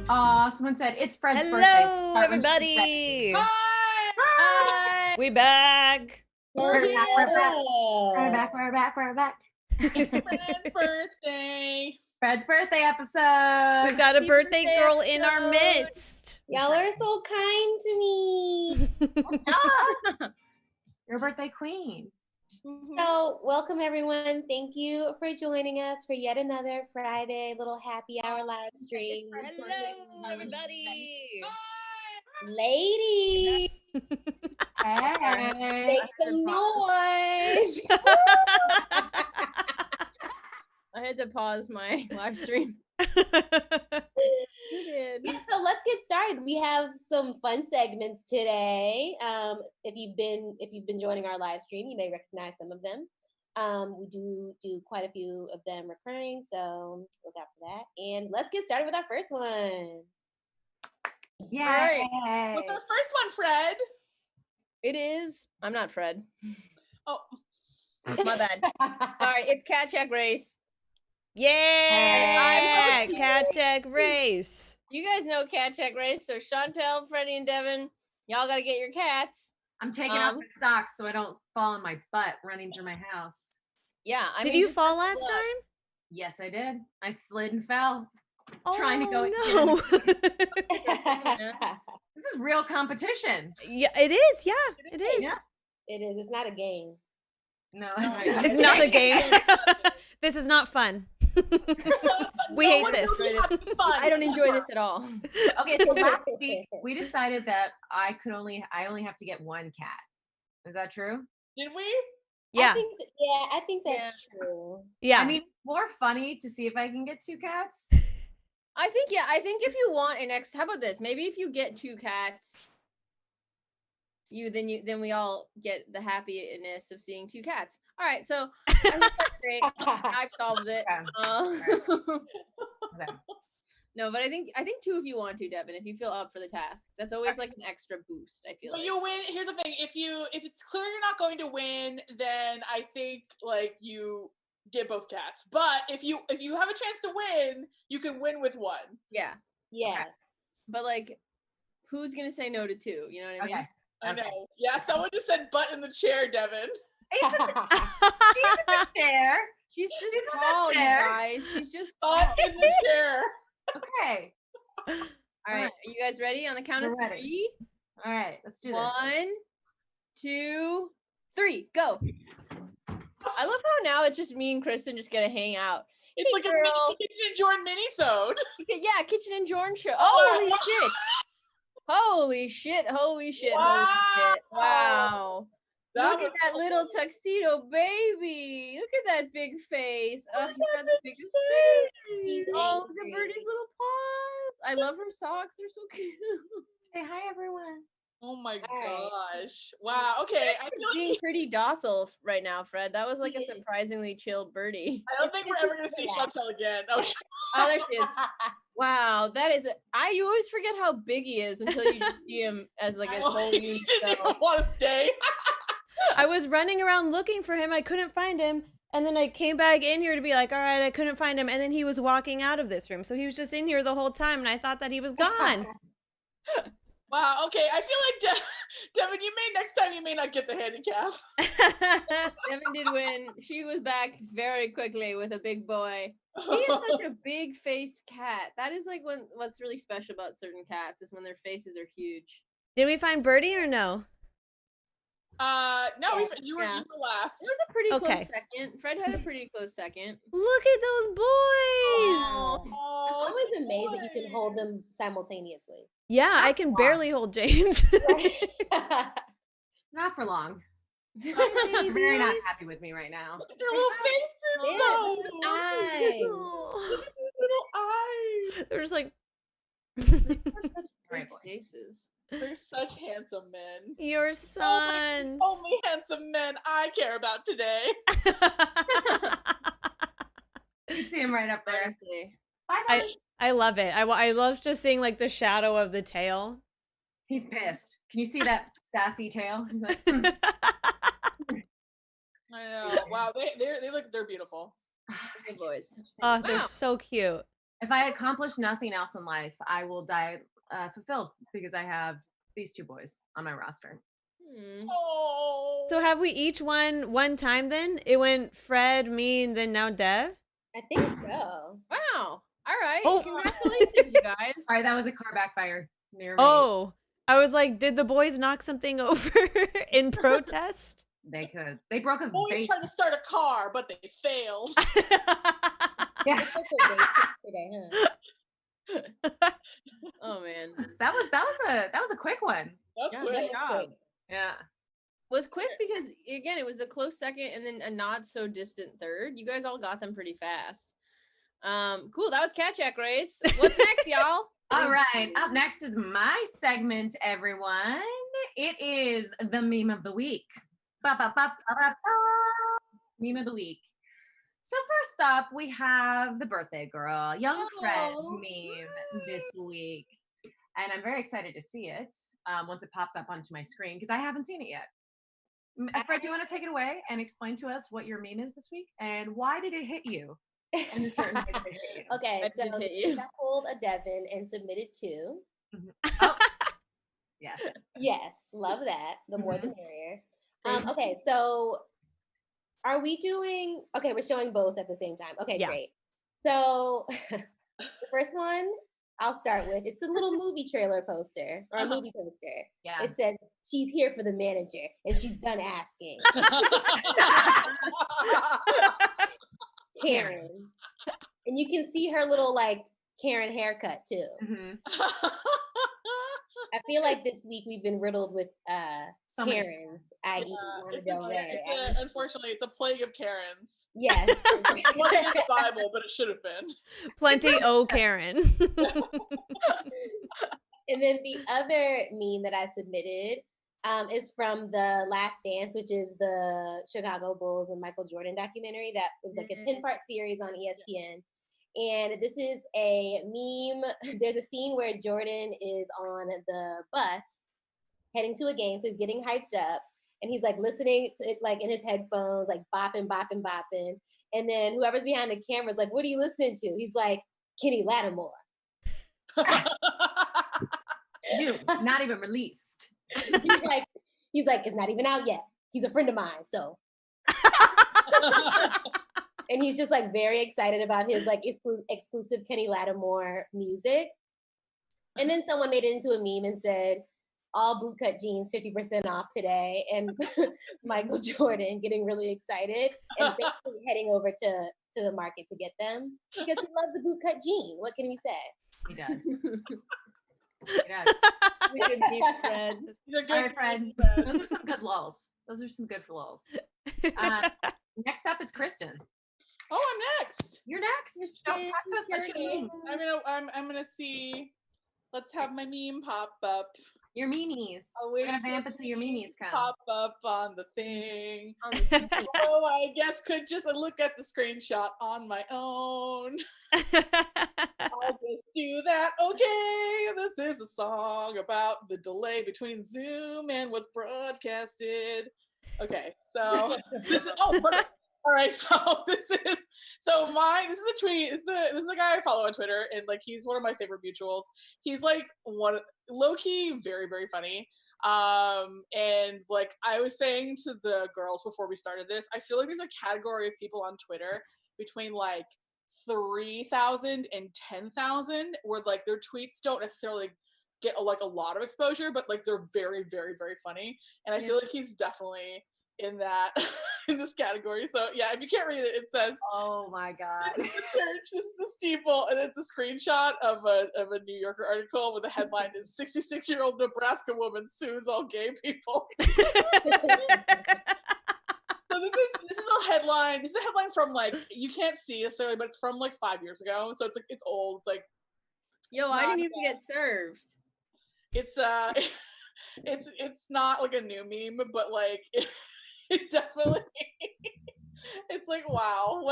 Someone said it's Fred's birthday. Hello, everybody. Hi! Hi. We back. We're back. Fred's birthday. Fred's birthday episode. We've got a birthday girl in our midst. Y'all are so kind to me. Your birthday queen. So, welcome everyone. Thank you for joining us for yet another Friday little happy hour live stream. Hello, everybody. Ladies, Hey. make some noise. I had to pause my live stream. You did. Yeah, so let's get started. We have some fun segments today. If you've been joining our live stream, you may recognize some of them. We do quite a few of them recurring, so look out for that. And let's get started with our first one. Yay. What's our first one, Fred? It is. I'm not Fred. Oh, My bad. Sorry, it's Cat Check Race. Yeah, I'm cat check race. You guys know Cat Check Race. So Chantel, Freddie, and Devin, y'all got to get your cats. I'm taking off my socks so I don't fall on my butt running through my house. Yeah. Did you fall last time? Yes, I did. I slid and fell. Trying to Oh, go no. This is real competition. Yeah, it is. Yeah, it is. Yeah. It is. It's not a game. No, It's not a game. This is not fun. We hate this. I don't enjoy this at all. Okay, so last week we decided that I only have to get one cat. Is that true? did we? Yeah, I think that's true. yeah. I mean, more funny to see if I can get two cats. I think if you want an how about this? Maybe if you get two cats, then we all get the happiness of seeing two cats. All right, so I think that's great. I've solved it. Okay. No, but I think two if you want to, Devin, if you feel up for the task. That's always like an extra boost, I feel But like. you win. Here's the thing: if it's clear you're not going to win, then I think like you get both cats. But if you have a chance to win, you can win with one. Yeah. Yes. But like, who's gonna say no to two? You know what I mean? Okay. I know. Yeah, someone just said butt in the chair, Devin. She's in the chair. She's just She's on the tall, you chair. guys. She's just tall. Butt in the chair. Okay. All right, are you guys ready? On the count of We're ready. 3? All right. Let's do this. 1, 2, 3, go. I love how now it's just me and Kristin just gonna hang out. It's Hey, like girl. a Kitchen and Jordan mini-sode. Yeah, Kitchen and Jordan show. Oh, Holy shit. Holy shit. Wow. Holy shit. Wow. Look at was that so little cool. tuxedo baby. Look at that big face. Oh, he's got the biggest face. He's Oh, look at angry. Birdie's little paws. I love her socks. They're so cute. Say hi, everyone. Oh my All gosh. Wow. Okay. I feel Being like pretty docile right now, Fred. That was like a He is. surprisingly chill birdie. I don't think we're ever gonna see Chantel again. Oh, Oh, there she is. Wow, that is. You always forget how big he is until you just see him as like a whole he new didn't even self. want to stay. I was running around looking for him. I couldn't find him. And then I came back in here to be like, all right, I couldn't find him. And then he was walking out of this room. So he was just in here the whole time. And I thought that he was gone. Wow. Okay. I feel like Devin, next time you may not get the handicap. Devin did win. She was back very quickly with a big boy. He is such a big-faced cat. That is like what's really special about certain cats is when their faces are huge. Did we find Birdie or no? No, Yeah. you were Yeah. last. It was a pretty Okay. close second. Fred had a pretty close second. Look at those boys. Oh, I'm always amazed that you can hold them simultaneously. Yeah, I can barely hold James. Not for long. Hi, They're very not babies. happy with me right now. Look at their little faces, Yeah, though. little eyes. Oh, Look at their little eyes. they're just like, They're such Right, big boys. faces. They're such handsome men. your sons. Only handsome men I care about today. You see him right up there. Honestly. Bye, buddy. I love it. I love just seeing like the shadow of the tail. He's pissed. Can you see that sassy tail? He's like, I know. Wow, they're beautiful. Good boys. Oh, they're Wow. so cute. If I accomplish nothing else in life, I will die fulfilled because I have these two boys on my roster. Oh. So have we each won one time then? It went Fred, me, and then now Dev? I think so. Wow. All right. Oh. Congratulations, you guys. All right, that was a car backfire near me. Oh, I was like, did the boys knock something over in protest? They could. They broke a Boys vase. tried to start a car, but they failed. Yeah. It's also basic today, huh? Oh man. That was a quick one. That's Yeah, quick. good job. Yeah. Was quick because again, it was a close second and then a not so distant third. You guys all got them pretty fast. Cool. That was Cat Check Race. What's next, y'all? All right. Up next is my segment, everyone. It is the meme of the week. Meme of the week. So first up, we have the birthday girl, young Fred meme this week. And I'm very excited to see it once it pops up onto my screen because I haven't seen it yet. Fred, do you want to take it away and explain to us what your meme is this week and why did it hit you? And a certain way did it hit you? Okay, I so did hit this you. week I pulled a Devin and submitted 2. Oh, yes. Yes, love that. The more the Mhm. merrier. Thank Okay, so are we doing? Okay, we're showing both at the same time. Okay, Yeah. great. So the first one I'll start with. It's a little movie trailer poster or a movie poster. Yeah. It says she's here for the manager and she's done asking. Karen. And you can see her little like Karen haircut too. Mhm. I feel like this week we've been riddled with So many Karens, i.e. Lana Del Rey. Unfortunately, it's a plague of Karens. Yes. It wasn't in the Bible, but it should have been. Plenty Karen. And then the other meme that I submitted is from The Last Dance, which is the Chicago Bulls and Michael Jordan documentary that was like a 10-part series on ESPN. And this is a meme. There's a scene where Jordan is on the bus heading to a game. So he's getting hyped up and he's like listening to it like in his headphones, like bopping, bopping, bopping. And then whoever's behind the camera is like, what are you listening to? He's like, Kenny Lattimore. New, not even released. he's like, it's not even out yet. He's a friend of mine, so. And he's just like very excited about his like exclusive Kenny Lattimore music. And then someone made it into a meme and said, all bootcut jeans 50% off today. And Michael Jordan getting really excited and basically heading over to the market to get them because he loves the bootcut jean. What can we say? He does. He does. We could meet Fred. These are All good. right, Fred. Those are some good lulls. Those are some good lulls. Next up is Kristin. Oh, I'm next. You're next. Talk to us about your memes. I'm gonna see. Let's have my meme pop up. Your memes. Oh, We're gonna vamp until your memes come. Pop up on the thing. On the screen. Oh, I guess could just look at the screenshot on my own. I'll just do that. Okay, this is a song about the delay between Zoom and what's broadcasted. Okay, so this is perfect. All right, so this is a tweet. This is a guy I follow on Twitter, and like he's one of my favorite mutuals. He's like low key, very very funny. And like I was saying to the girls before we started this, I feel like there's a category of people on Twitter between like 3,000 and 10,000 where like their tweets don't necessarily get a lot of exposure, but like they're very very very funny. And I feel like he's definitely in that in this category. So yeah, if you can't read it, it says, oh my god, this is the church, this is the steeple, and it's a screenshot of a New Yorker article where the headline is 66-year-old Nebraska woman sues all gay people. So this is a headline. This is a headline from like, you can't see necessarily, but it's from like 5 years ago. So it's like it's old. It's like, Yo, I didn't even get served. it's it's not like a new meme, but like it definitely it's like, wow,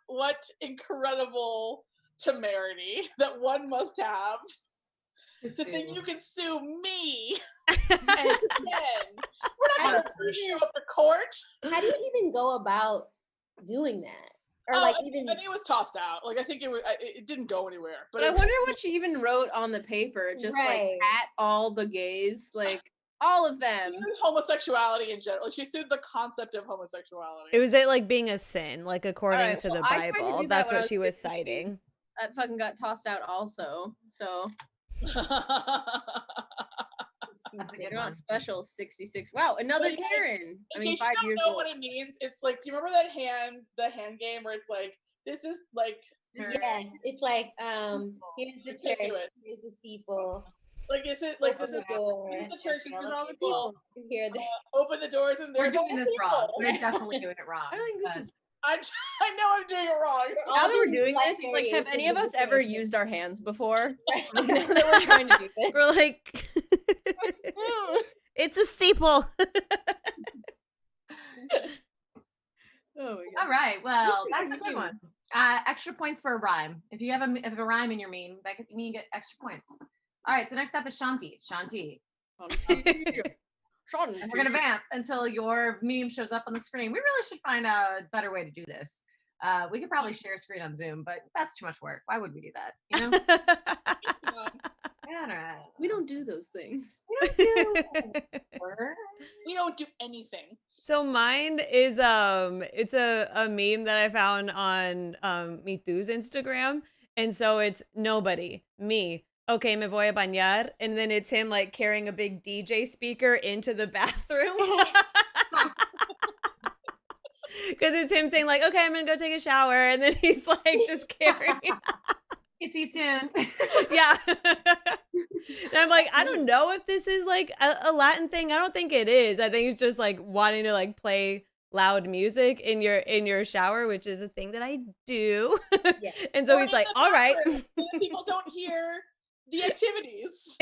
what incredible temerity that one must have to think you can sue me and then we're not gonna show up to court. How do you even go about doing that? or like even. I think it was tossed out. Like I think it didn't go anywhere. But I wonder what she even wrote on the paper. Just like at all the gays, like all of them. Homosexuality in general. She sued the concept of homosexuality. It was it like being a sin, like according to the Bible. That's what she was citing. That fucking got tossed out also. So That's a good one. one. Special 66. Wow, another Karen. I mean, 5 years old. What it means? It's like, do you remember the hand game where it's like, this is like. Yes, it's like here's the church, here's the steeple. Like, is it like this is the church? This is the people. Here, open the doors and we're doing this wrong. We're definitely doing it wrong. I don't think this is. I know I'm doing it wrong. Now that we're doing this, like, have any of us ever used our hands before? Now that we're trying to do this, we're like, it's a steeple. Oh my God. All right, well, that's a good one. Extra points for a rhyme. If you have a rhyme in your meme, that could mean you get extra points. All right, so next up is Shanti. And we're gonna vamp until your meme shows up on the screen. We really should find a better way to do this. We could probably share a screen on Zoom, but that's too much work. Why would we do that? You know? We don't do those things. We don't do anything. So mine is it's a meme that I found on Mitu's Instagram, and so it's nobody, me. Okay, me voy a bañar, and then it's him like carrying a big DJ speaker into the bathroom. Because it's him saying like, okay, I'm gonna go take a shower, and then he's like just carrying. See you soon. Yeah. And I'm like, I don't know if this is like a Latin thing. I don't think it is. I think it's just like wanting to like play loud music in your shower, which is a thing that I do. Yeah. And so he's like, all right. People don't hear the activities.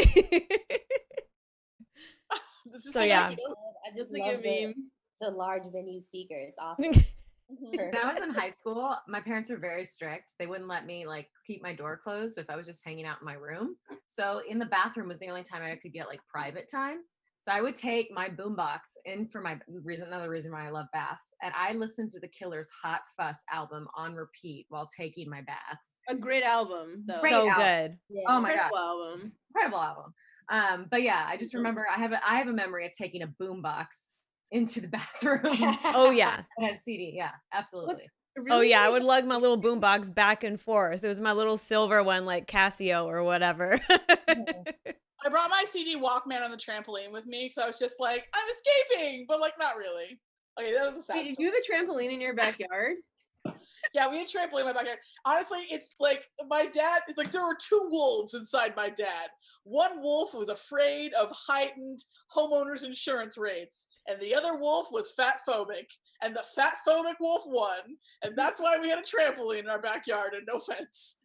So yeah. I just Like love a meme. the large venue speaker. It's awesome. When I was in high school, my parents were very strict. They wouldn't let me like keep my door closed if I was just hanging out in my room. So in the bathroom was the only time I could get like private time. So I would take my boombox in for another reason why I love baths. And I listened to the Killers' Hot Fuss album on repeat while taking my baths. A great album, though. Great So album. good. Yeah. Oh my God. Album. Incredible album. But yeah, I just remember I have a memory of taking a boombox into the bathroom. Oh yeah. And have CD. Yeah, absolutely. Oh yeah, I would lug my little boombox back and forth. It was my little silver one, like Casio or whatever. I brought my CD Walkman on the trampoline with me because I was just like, I'm escaping, but like not really. Okay, that was a sad Wait, did story. you have a trampoline in your backyard? Yeah, we had a trampoline in my backyard. Honestly, it's like my dad, it's like there were two wolves inside my dad. One wolf was afraid of heightened homeowners insurance rates, and the other wolf was fat phobic, and the fat phobic wolf won, and that's why we had a trampoline in our backyard and no fence.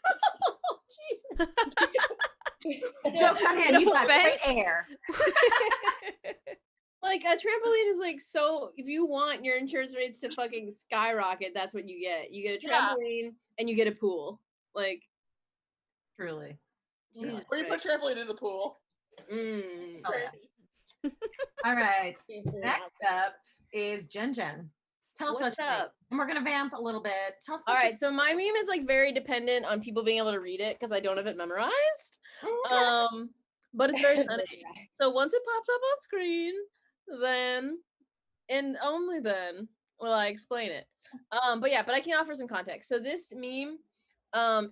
Oh, Jesus. Joke's on him. You've got great air. Like a trampoline is like, so if you want your insurance rates to fucking skyrocket, that's what you get. You get a trampoline and you get a pool. Like, Truly. Jesus Or you put Christ. trampoline in the pool. Mm. Oh, yeah. All right. Next up is Jen. Tell us What's what you think. up? And we're gonna vamp a little bit. Tell us All what right, so my meme is like very dependent on people being able to read it because I don't have it memorized. But it's very funny. So once it pops up on screen, then and only then will I explain it. But I can offer some context. So this meme,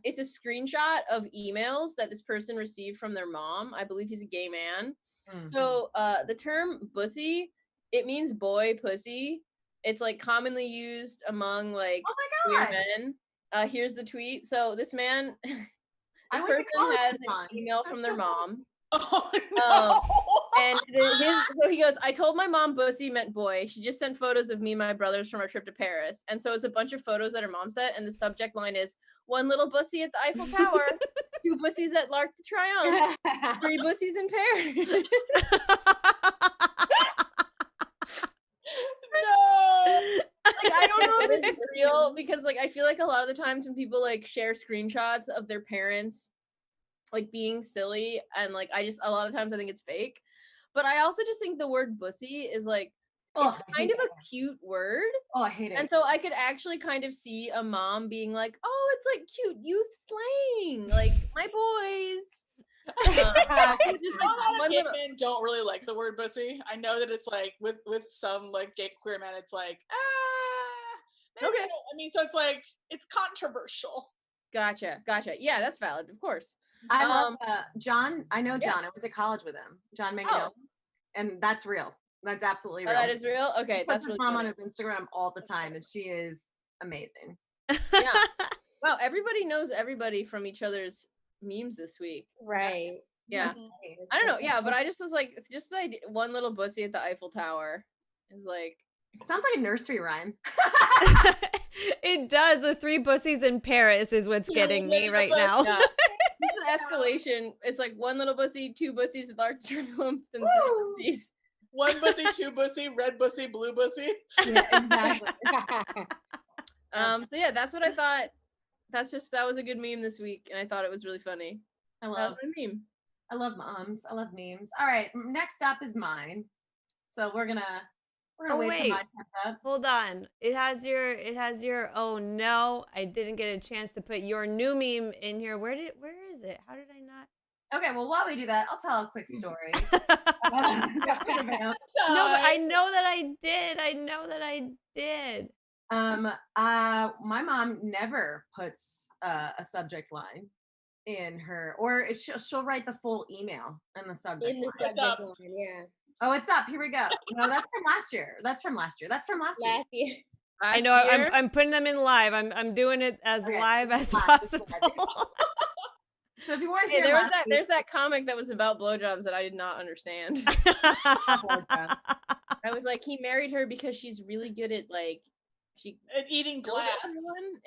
it's a screenshot of emails that this person received from their mom. I believe he's a gay man. So the term bussy, it means boy pussy. It's like commonly used among like queer men. Here's the tweet. So this man, this person has an email from their mom. Oh no! And so he goes, I told my mom bussy meant boy. She just sent photos of me and my brothers from our trip to Paris. And so it's a bunch of photos that her mom sent. And the subject line is 1 little bussy at the Eiffel Tower, 2 bussies at L'Arc de Triomphe, 3 bussies in Paris. No! Like, I don't know if this is real because like I feel like a lot of the times when people like share screenshots of their parents like being silly and like a lot of times I think it's fake. But I also just think the word bussy is like Oh, It's I kind hate of a that. cute word. Oh, I hate it. And so I could actually kind of see a mom being like, "Oh, it's like cute youth slang, like my boys." Just like A lot one of gay little. men don't really like the word pussy. I know that it's like with some like gay queer men, it's like maybe Okay. I mean, so it's like it's controversial. Gotcha. Yeah, that's valid, of course. I love John. I know yeah. John. I went to college with him. John Manganelli. And that's real. That's absolutely Oh, real. that is real. Okay, He puts that's his really mom funny. on his Instagram all the time, and she is amazing. Yeah. Wow, everybody knows everybody from each other's memes this week. Right. Yeah. Mhm. I don't know. Yeah, but I just was like, just the idea, one little bussy at the Eiffel Tower is like. It sounds like a nursery rhyme. It does. The 3 bussies in Paris is what's getting me right now. Yeah. This is an escalation. It's like one little bussy, 2 bussies at the Arc de Triomphe, and 3 bussies. One bussy, 2 bussy, red bussy, blue bussy. Yeah, exactly. So yeah, that's what I thought. That was a good meme this week, and I thought it was really funny. I That love was my meme. moms. I love memes. All right, next up is mine. So we're gonna Oh, wait till wait. mine comes up. Hold on. It has your oh no, I didn't get a chance to put your new meme in here. Where is it? How did I not? Okay, well while we do that, I'll tell a quick story. No, but I know that I did. My mom never puts a subject line in her, or she'll write the full email in the subject In the line. subject line, yeah. Oh, it's up. Here we go. No, that's from last year. That's from last year. Last year. I know. I'm putting them in live. I'm doing it as Okay, live this as is live, possible. So if you weren't Hey, here, there's that comic that was about blowjobs that I did not understand. blowjobs. I was like, he married her because she's really good at like And eating glass.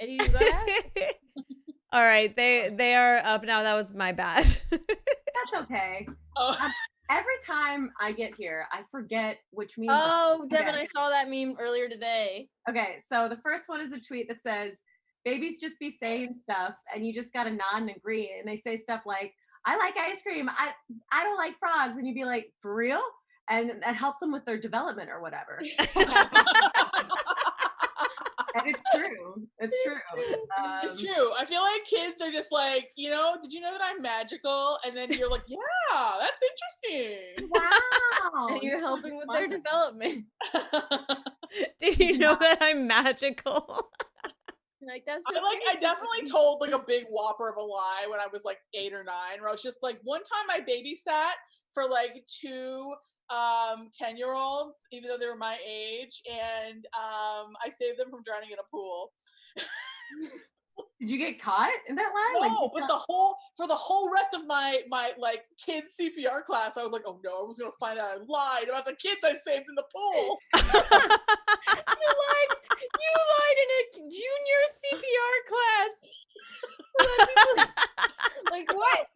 At eating glass. All right, they are up now. That was my bad. That's okay. Oh. Every time I get here, I forget which memes. Oh, Devin, I saw that meme earlier today. Okay, so the first one is a tweet that says, "Babies just be saying stuff, and you just gotta nod and agree." And they say stuff like, "I like ice cream. I don't like frogs," and you'd be like, "For real?" And that helps them with their development or whatever. And it's true. It's true. It's true. I feel like kids are just like, did you know that I'm magical? And then you're like, yeah, that's interesting. Wow. And you're helping with their development. Did you know that I'm magical? Like that's so I definitely told like a big whopper of a lie when I was like 8 or 9, where I was just like, one time I babysat for like 2 10-year-olds, even though they were my age, and I saved them from drowning in a pool. Did you get caught in that lie? No, but for the whole rest of my like kids CPR class, I was like, oh no, I was gonna find out I lied about the kids I saved in the pool. You lied in a junior CPR class. Like what?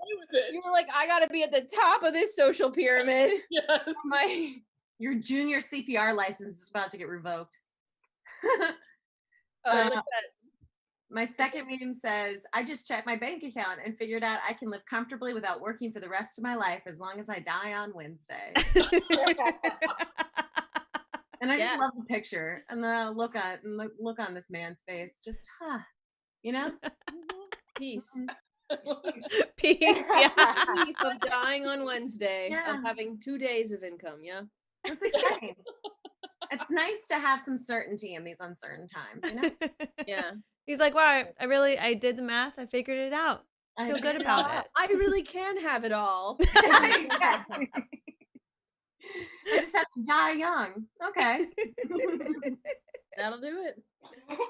You were like, I gotta be at the top of this social pyramid. Yes. Your junior CPR license is about to get revoked. My second meme says, "I just checked my bank account and figured out I can live comfortably without working for the rest of my life as long as I die on Wednesday." And I just love the picture and the look on this man's face. Just, Peace. Peace, yeah. Peace of dying on Wednesday, of having 2 days of income, yeah? That's exciting. It's nice to have some certainty in these uncertain times, Yeah. He's like, wow, I did the math. I figured it out. I feel good about it. I really can have it all. Exactly. I just have to die young. Okay. That'll do it.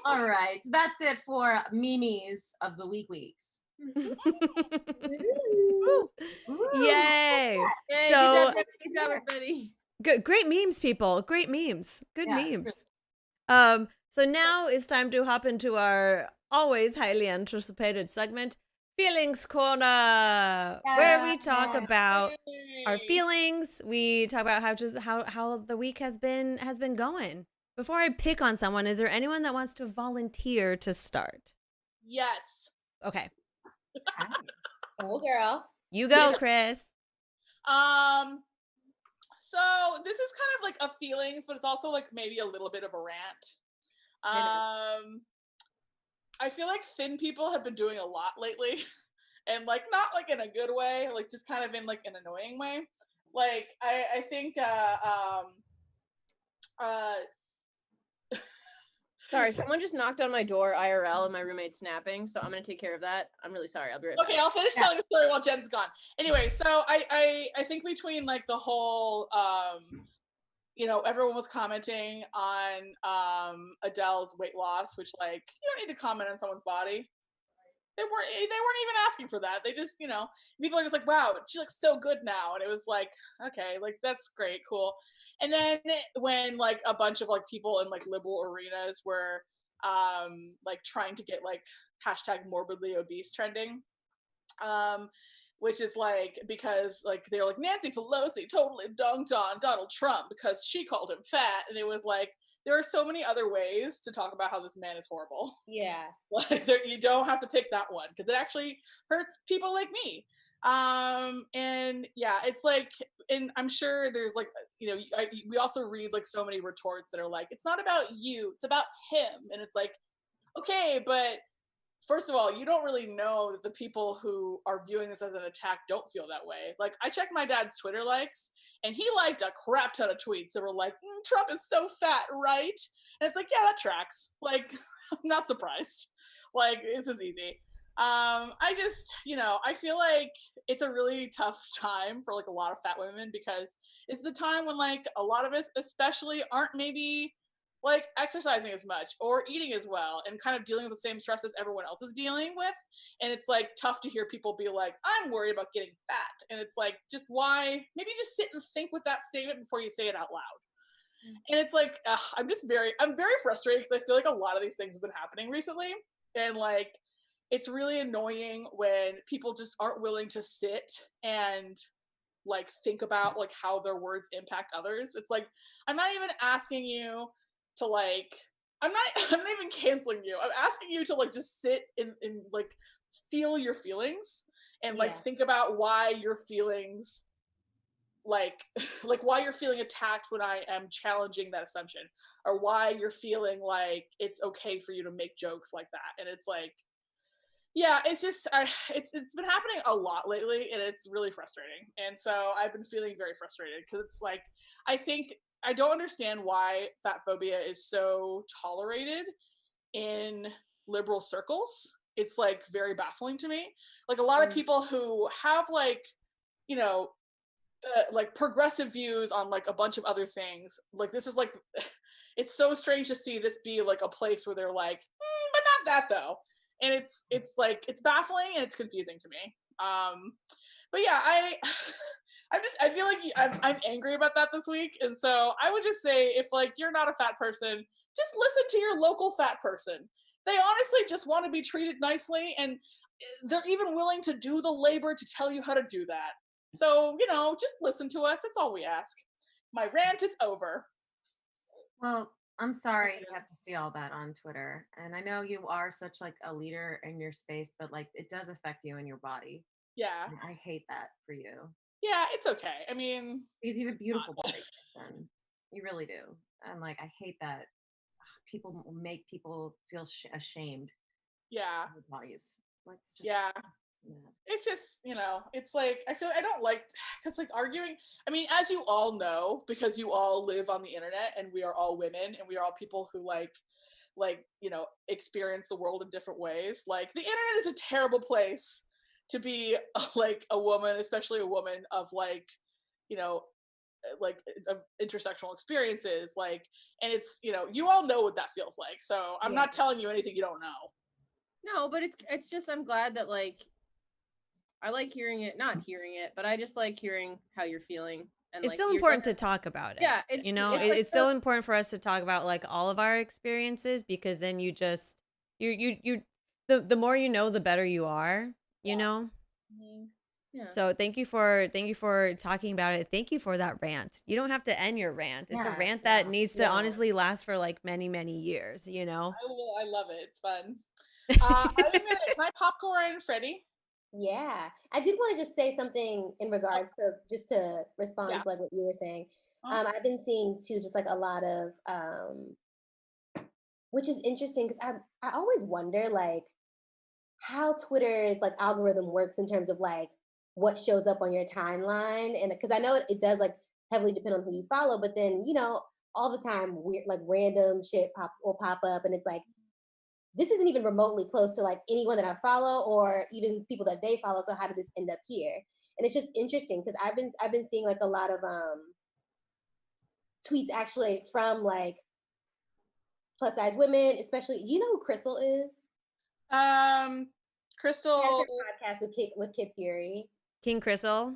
All right. That's it for memes of the weeks. Yay. Yay, So good job, everybody. good, great memes, people. Great memes. Good memes. So now it's time to hop into our always highly anticipated segment, Feelings Corner, where we talk about our feelings. We talk about how the week has been going. Before I pick on someone, is there anyone that wants to volunteer to start? Yes. Okay. Oh, girl. You go, Chris. So this is kind of like a feelings, but it's also like maybe a little bit of a rant. I feel like thin people have been doing a lot lately, and like not like in a good way, like just kind of in like an annoying way. Like I think Sorry, someone just knocked on my door IRL and my roommate's napping, so I'm gonna take care of that. I'm really sorry. I'll be right back. Okay, I'll finish telling the story while Jen's gone. Anyway, so I think between like the whole you know, everyone was commenting on Adele's weight loss, which like you don't need to comment on someone's body. They weren't even asking for that. They just, you know, people are just like, wow, she looks so good now. And it was like, okay, like that's great, cool. And then when like a bunch of like people in like liberal arenas were like trying to get like hashtag morbidly obese trending, which is like because like they're like Nancy Pelosi totally dunked on Donald Trump because she called him fat, and it was like there are so many other ways to talk about how this man is horrible. Yeah. Like you don't have to pick that one because it actually hurts people like me. And yeah, it's like, and I'm sure there's like, you know, we also read like so many retorts that are like, it's not about you, it's about him. And it's like, okay, but first of all, you don't really know that the people who are viewing this as an attack don't feel that way. Like, I checked my dad's Twitter likes, and he liked a crap ton of tweets that were like, Trump is so fat, right? And it's like, yeah, that tracks. Like, I'm not surprised. Like, this is easy. I just, you know, I feel like it's a really tough time for like a lot of fat women because it's the time when like a lot of us especially aren't maybe like exercising as much or eating as well and kind of dealing with the same stress as everyone else is dealing with. And it's like tough to hear people be like, I'm worried about getting fat. And it's like, just why? Maybe just sit and think with that statement before you say it out loud. And it's like, I'm very frustrated because I feel like a lot of these things have been happening recently. And like, it's really annoying when people just aren't willing to sit and like think about like how their words impact others. It's like, I'm not even asking you to like, I'm not even canceling you. I'm asking you to like just sit and like feel your feelings and like think about why your feelings like why you're feeling attacked when I am challenging that assumption, or why you're feeling like it's okay for you to make jokes like that. And it's like, yeah, it's just it's been happening a lot lately, and it's really frustrating. And so I've been feeling very frustrated because it's like I don't understand why fat phobia is so tolerated in liberal circles. It's like very baffling to me. Like a lot of people who have like, you know, like progressive views on like a bunch of other things. Like this is like, it's so strange to see this be like a place where they're like, but not that though. And it's like, it's baffling and it's confusing to me. But yeah, I feel like I'm angry about that this week. And so I would just say, if like you're not a fat person, just listen to your local fat person. They honestly just want to be treated nicely, and they're even willing to do the labor to tell you how to do that. So, you know, just listen to us. That's all we ask. My rant is over. Well, I'm sorry you have to see all that on Twitter. And I know you are such like a leader in your space, but like it does affect you and your body. Yeah. And I hate that for you. Yeah, it's okay. I mean, because you have a beautiful body, Kristin. You really do. And like, I hate that people make people feel ashamed. Yeah. Of their bodies. Like, it's just, yeah. It's just, you know, it's like, I feel I don't like, because like arguing, I mean, as you all know, because you all live on the internet and we are all women and we are all people who like, you know, experience the world in different ways. Like the internet is a terrible place to be like a woman, especially a woman of like, you know, like of intersectional experiences. Like, and it's, you know, you all know what that feels like. So I'm not telling you anything you don't know. No, but it's just, I'm glad that like, I like hearing it, not hearing it, but I just like hearing how you're feeling. And it's like, still important to talk about it. Yeah, you know, it's, like, it's still important for us to talk about like all of our experiences, because then you just the more you know, the better you are. You know. Mm-hmm. Yeah. So thank you for talking about it. Thank you for that rant. You don't have to end your rant. It's a rant that needs to honestly last for like many, many years, you know? I love it. It's fun. I'm gonna, my popcorn, Freddie. Yeah, I did want to just say something in regards to just to respond Yeah. to like what you were saying. Uh-huh. I've been seeing too, just like a lot of, which is interesting because I always wonder like how Twitter's like algorithm works in terms of like what shows up on your timeline, and because I know it does like heavily depend on who you follow, but then all the time weird like random shit will pop up, and it's like this isn't even remotely close to like anyone that I follow or even people that they follow. So how did this end up here? And it's just interesting because I've been seeing like a lot of tweets actually from like plus size women, especially. Do you know who Crystal is? She has Crystal, her podcast with Kid Fury. King Crystal.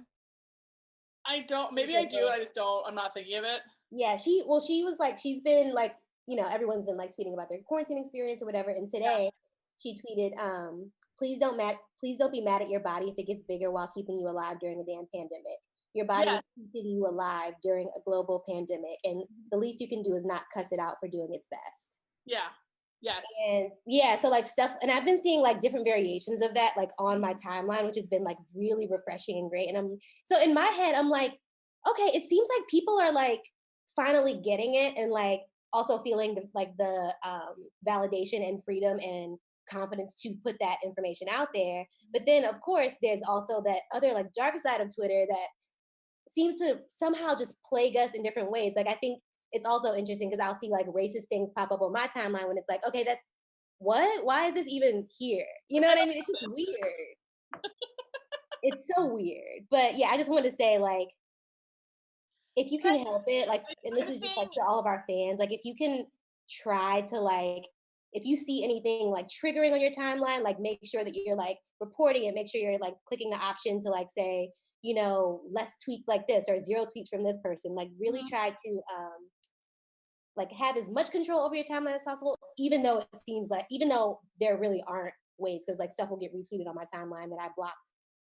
I don't. Maybe I do. I just don't. I'm not thinking of it. Yeah, she was like she's been like everyone's been like tweeting about their quarantine experience or whatever. And today she tweeted, please don't be mad at your body if it gets bigger while keeping you alive during a damn pandemic. Your body is keeping you alive during a global pandemic, and the least you can do is not cuss it out for doing its best. Yeah. Yes. And yeah, so like stuff, and I've been seeing like different variations of that like on my timeline, which has been like really refreshing and great. And so in my head, I'm like, okay, it seems like people are like finally getting it and like also feeling the validation and freedom and confidence to put that information out there. But then of course there's also that other like darker side of Twitter that seems to somehow just plague us in different ways. Like I think it's also interesting because I'll see like racist things pop up on my timeline when it's like, okay, that's what? Why is this even here? You know what I mean? It's just weird. It's so weird. But yeah, I just wanted to say like, if you can help it, like, and this is just like to all of our fans, like if you can try to like, if you see anything like triggering on your timeline, like make sure that you're like reporting it, make sure you're like clicking the option to like say, less tweets like this or 0 tweets from this person. Like really try to like have as much control over your timeline as possible, even though it seems like, even though there really aren't ways, because like stuff will get retweeted on my timeline that I blocked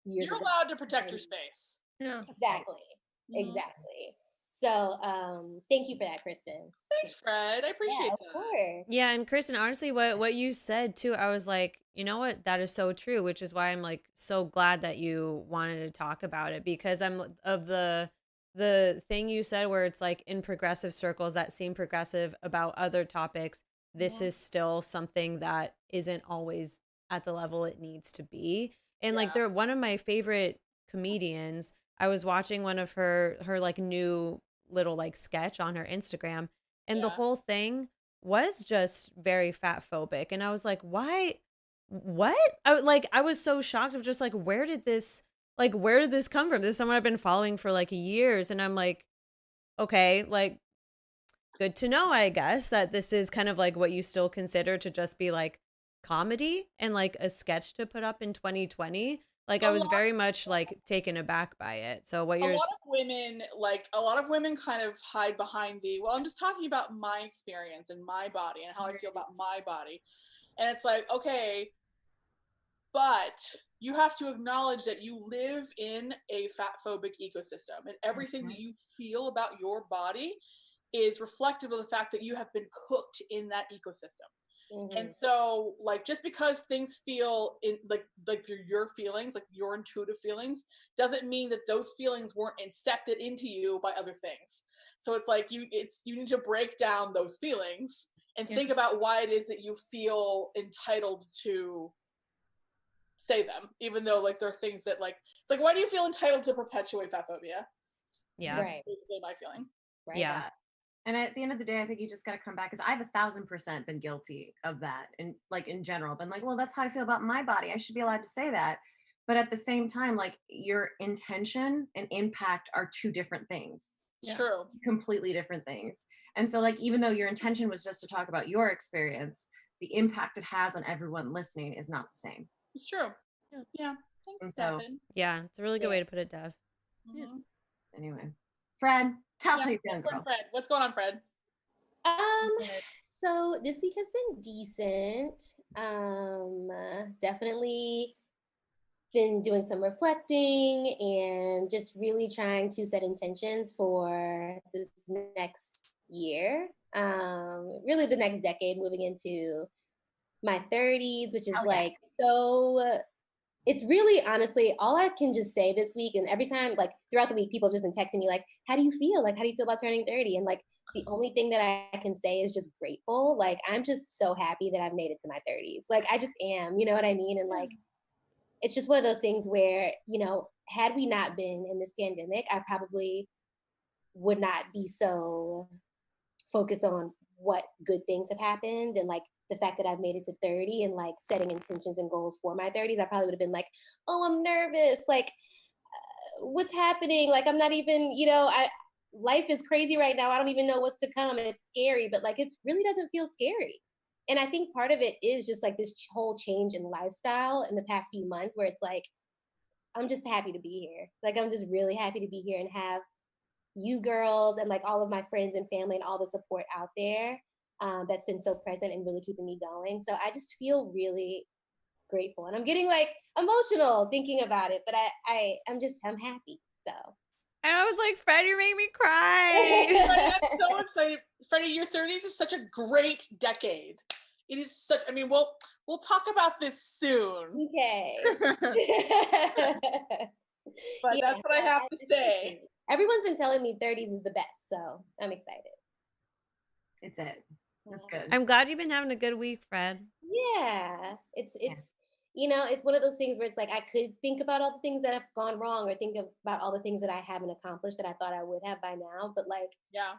years You're ago. allowed to protect your space. Yeah. Exactly. Exactly. So thank you for that, Kristin. Thanks, Fred. I appreciate Yeah, of that. course. Yeah, and Kristen, honestly, what you said too, I was like, you know what, that is so true, which is why I'm like so glad that you wanted to talk about it, because I'm of the thing you said where it's like in progressive circles that seem progressive about other topics, this is still something that isn't always at the level it needs to be. And like they're one of my favorite comedians. I was watching one of her like new little like sketch on her Instagram, and the whole thing was just very fat phobic, and I was like, why, what? I was so shocked of just like, where did this come from? This is someone I've been following for like years, and I'm like, okay, like good to know, I guess, that this is kind of like what you still consider to just be like comedy and like a sketch to put up in 2020. Like I was very much like taken aback by it. So what you're a lot of women kind of hide behind well, I'm just talking about my experience and my body and how I feel about my body. And it's like, okay, but you have to acknowledge that you live in a fat phobic ecosystem, and everything that you feel about your body is reflective of the fact that you have been cooked in that ecosystem. And so like just because things feel in like your feelings, like your intuitive feelings, doesn't mean that those feelings weren't incepted into you by other things. So it's like you need to break down those feelings and think about why it is that you feel entitled to say them, even though like there are things that like, it's like, why do you feel entitled to perpetuate fat phobia? Yeah. Right. Basically my feeling. Right. Yeah. And at the end of the day, I think you just got to come back, because I've 1,000% been guilty of that. And like in general, been like, well, that's how I feel about my body. I should be allowed to say that. But at the same time, like your intention and impact are 2 different things. True. Completely different things. And so like, even though your intention was just to talk about your experience, the impact it has on everyone listening is not the same. It's true. Yeah. Thanks, Devin. Yeah, it's a really good way to put it, Dev. Anyway, Fred, tell us how you're feeling, girl. Fred, what's going on, Fred? So this week has been decent. Definitely been doing some reflecting and just really trying to set intentions for this next year. Really the next decade, moving into my 30s, which is like so it's really, honestly, all I can just say this week, and every time, like throughout the week, people have just been texting me like, how do you feel? Like, how do you feel about turning 30? And like, the only thing that I can say is just grateful. Like, I'm just so happy that I've made it to my 30s. Like, I just am, you know what I mean? And like, it's just one of those things where, had we not been in this pandemic, I probably would not be so focused on what good things have happened and like the fact that I've made it to 30 and like setting intentions and goals for my 30s. I probably would have been like, oh, I'm nervous. Like, what's happening? Like, I'm not even, life is crazy right now. I don't even know what's to come and it's scary, but like, it really doesn't feel scary. And I think part of it is just like this whole change in lifestyle in the past few months where it's like, I'm just happy to be here. Like, I'm just really happy to be here and have you girls and like all of my friends and family and all the support out there that's been so present and really keeping me going. So I just feel really grateful and I'm getting like emotional thinking about it, but I'm happy. So. And I was like, Freddie made me cry. I'm so excited. Freddie, your 30s is such a great decade. It is such, we'll talk about this soon. Okay. But that's what I have to say. Everyone's been telling me 30s is the best, so I'm excited. It's it. That's good. I'm glad you've been having a good week, Fred. Yeah. It's it's one of those things where it's like I could think about all the things that have gone wrong or think about all the things that I haven't accomplished that I thought I would have by now. But like, yeah,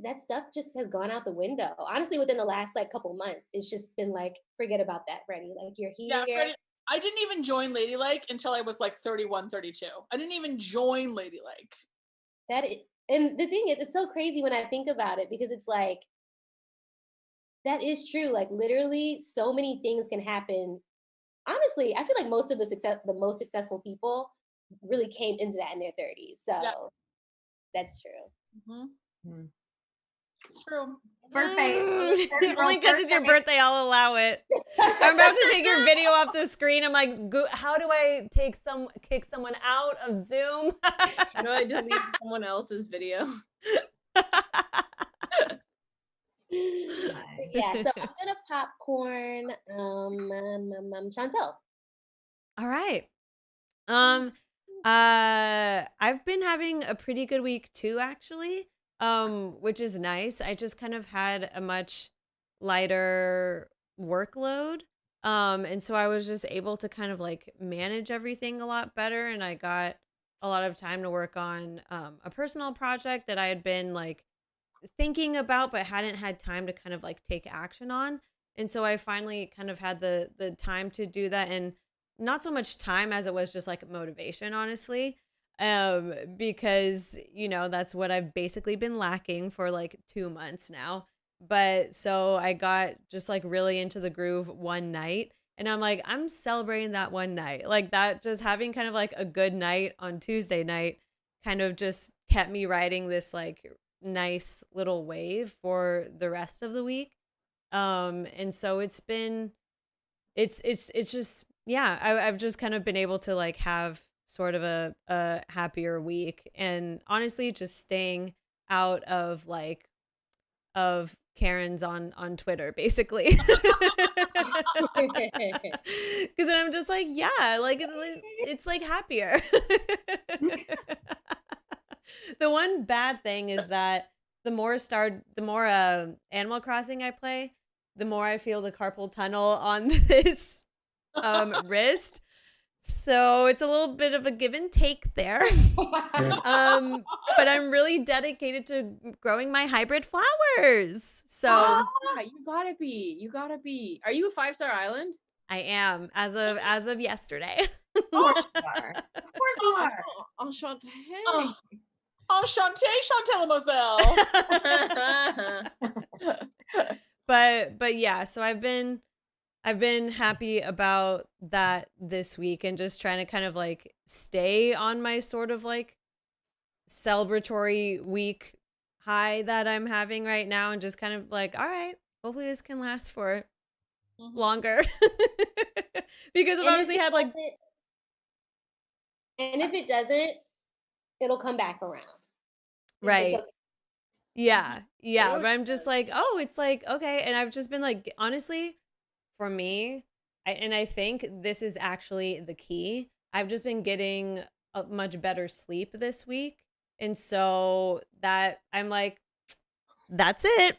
that stuff just has gone out the window. Honestly, within the last like couple months, it's just been like, forget about that, Freddie. Like, you're here. Yeah, Freddie, I didn't even join Ladylike until I was like 31, 32. I didn't even join Ladylike. And the thing is, it's so crazy when I think about it because it's like, that is true. Like, literally, so many things can happen. Honestly, I feel like most of the most successful people really came into that in their 30s. So that's true. Mm-hmm. It's true. Birthday. Only because it's your birthday, I'll allow it. I'm about to take your video off the screen. I'm like, how do I kick someone out of Zoom? How do I delete someone else's video? Yeah, so I'm gonna popcorn Chantel. All right. I've been having a pretty good week too, actually. Which is nice. I just kind of had a much lighter workload. And so I was just able to kind of like manage everything a lot better. And I got a lot of time to work on a personal project that I had been like thinking about, but hadn't had time to kind of like take action on. And so I finally kind of had the time to do that, and not so much time as it was just like motivation, honestly. Because that's what I've basically been lacking for like 2 months now. But so I got just like really into the groove one night, and I'm like, I'm celebrating that one night. Like, that, just having kind of like a good night on Tuesday night kind of just kept me riding this like nice little wave for the rest of the week. And so it's just, yeah, I've just kind of been able to like have sort of a happier week, and honestly just staying out of Karens on Twitter, basically. Because then I'm just like, yeah, like it's like happier. The one bad thing is that the more Animal Crossing I play, the more I feel the carpal tunnel on this wrist. So it's a little bit of a give and take there. But I'm really dedicated to growing my hybrid flowers. So you gotta be. Are you a 5-star island? I am, as of yesterday. Of course you are. Of course you are. Enchanté. Enchanté, Chantel Mademoiselle. But yeah, so I've been happy about that this week, and just trying to kind of like stay on my sort of like celebratory week high that I'm having right now, and just kind of like, all right, hopefully this can last for longer. Because I've obviously had like, and if it doesn't, it'll come back around. Right. Yeah. But I'm just like, oh, it's like, okay. And I've just been like, honestly, for me, I think this is actually the key. I've just been getting a much better sleep this week. And so that I'm like, that's it.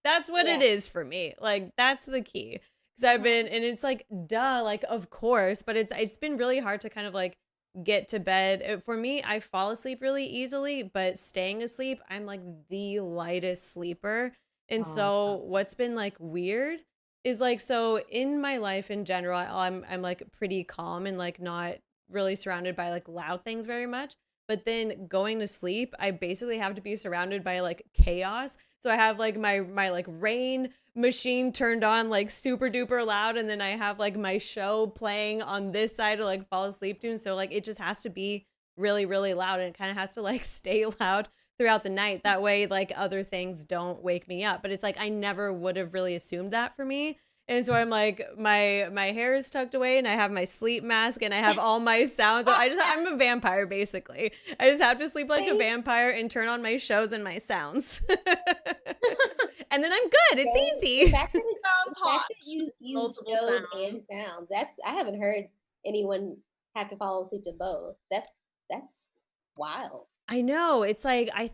That's what it is for me. Like, that's the key. Because I've been, and it's like, duh, like, of course, but it's been really hard to kind of like get to bed. For me, I fall asleep really easily, but staying asleep, I'm like the lightest sleeper. And so what's been like weird is like, so in my life in general, I'm like pretty calm and like not really surrounded by like loud things very much. But then going to sleep, I basically have to be surrounded by like chaos. So I have like my like rain machine turned on like super duper loud, and then I have like my show playing on this side to like fall asleep to. And so like it just has to be really, really loud, and it kind of has to like stay loud throughout the night. That way like other things don't wake me up. But it's like I never would have really assumed that for me. And so I'm like, my hair is tucked away, and I have my sleep mask, and I have all my sounds. I'm a vampire basically. I just have to sleep like a vampire and turn on my shows and my sounds. And then I'm good. It's easy. The fact that you use shows and sounds. I haven't heard anyone have to fall asleep to both. That's wild. I know. It's like, I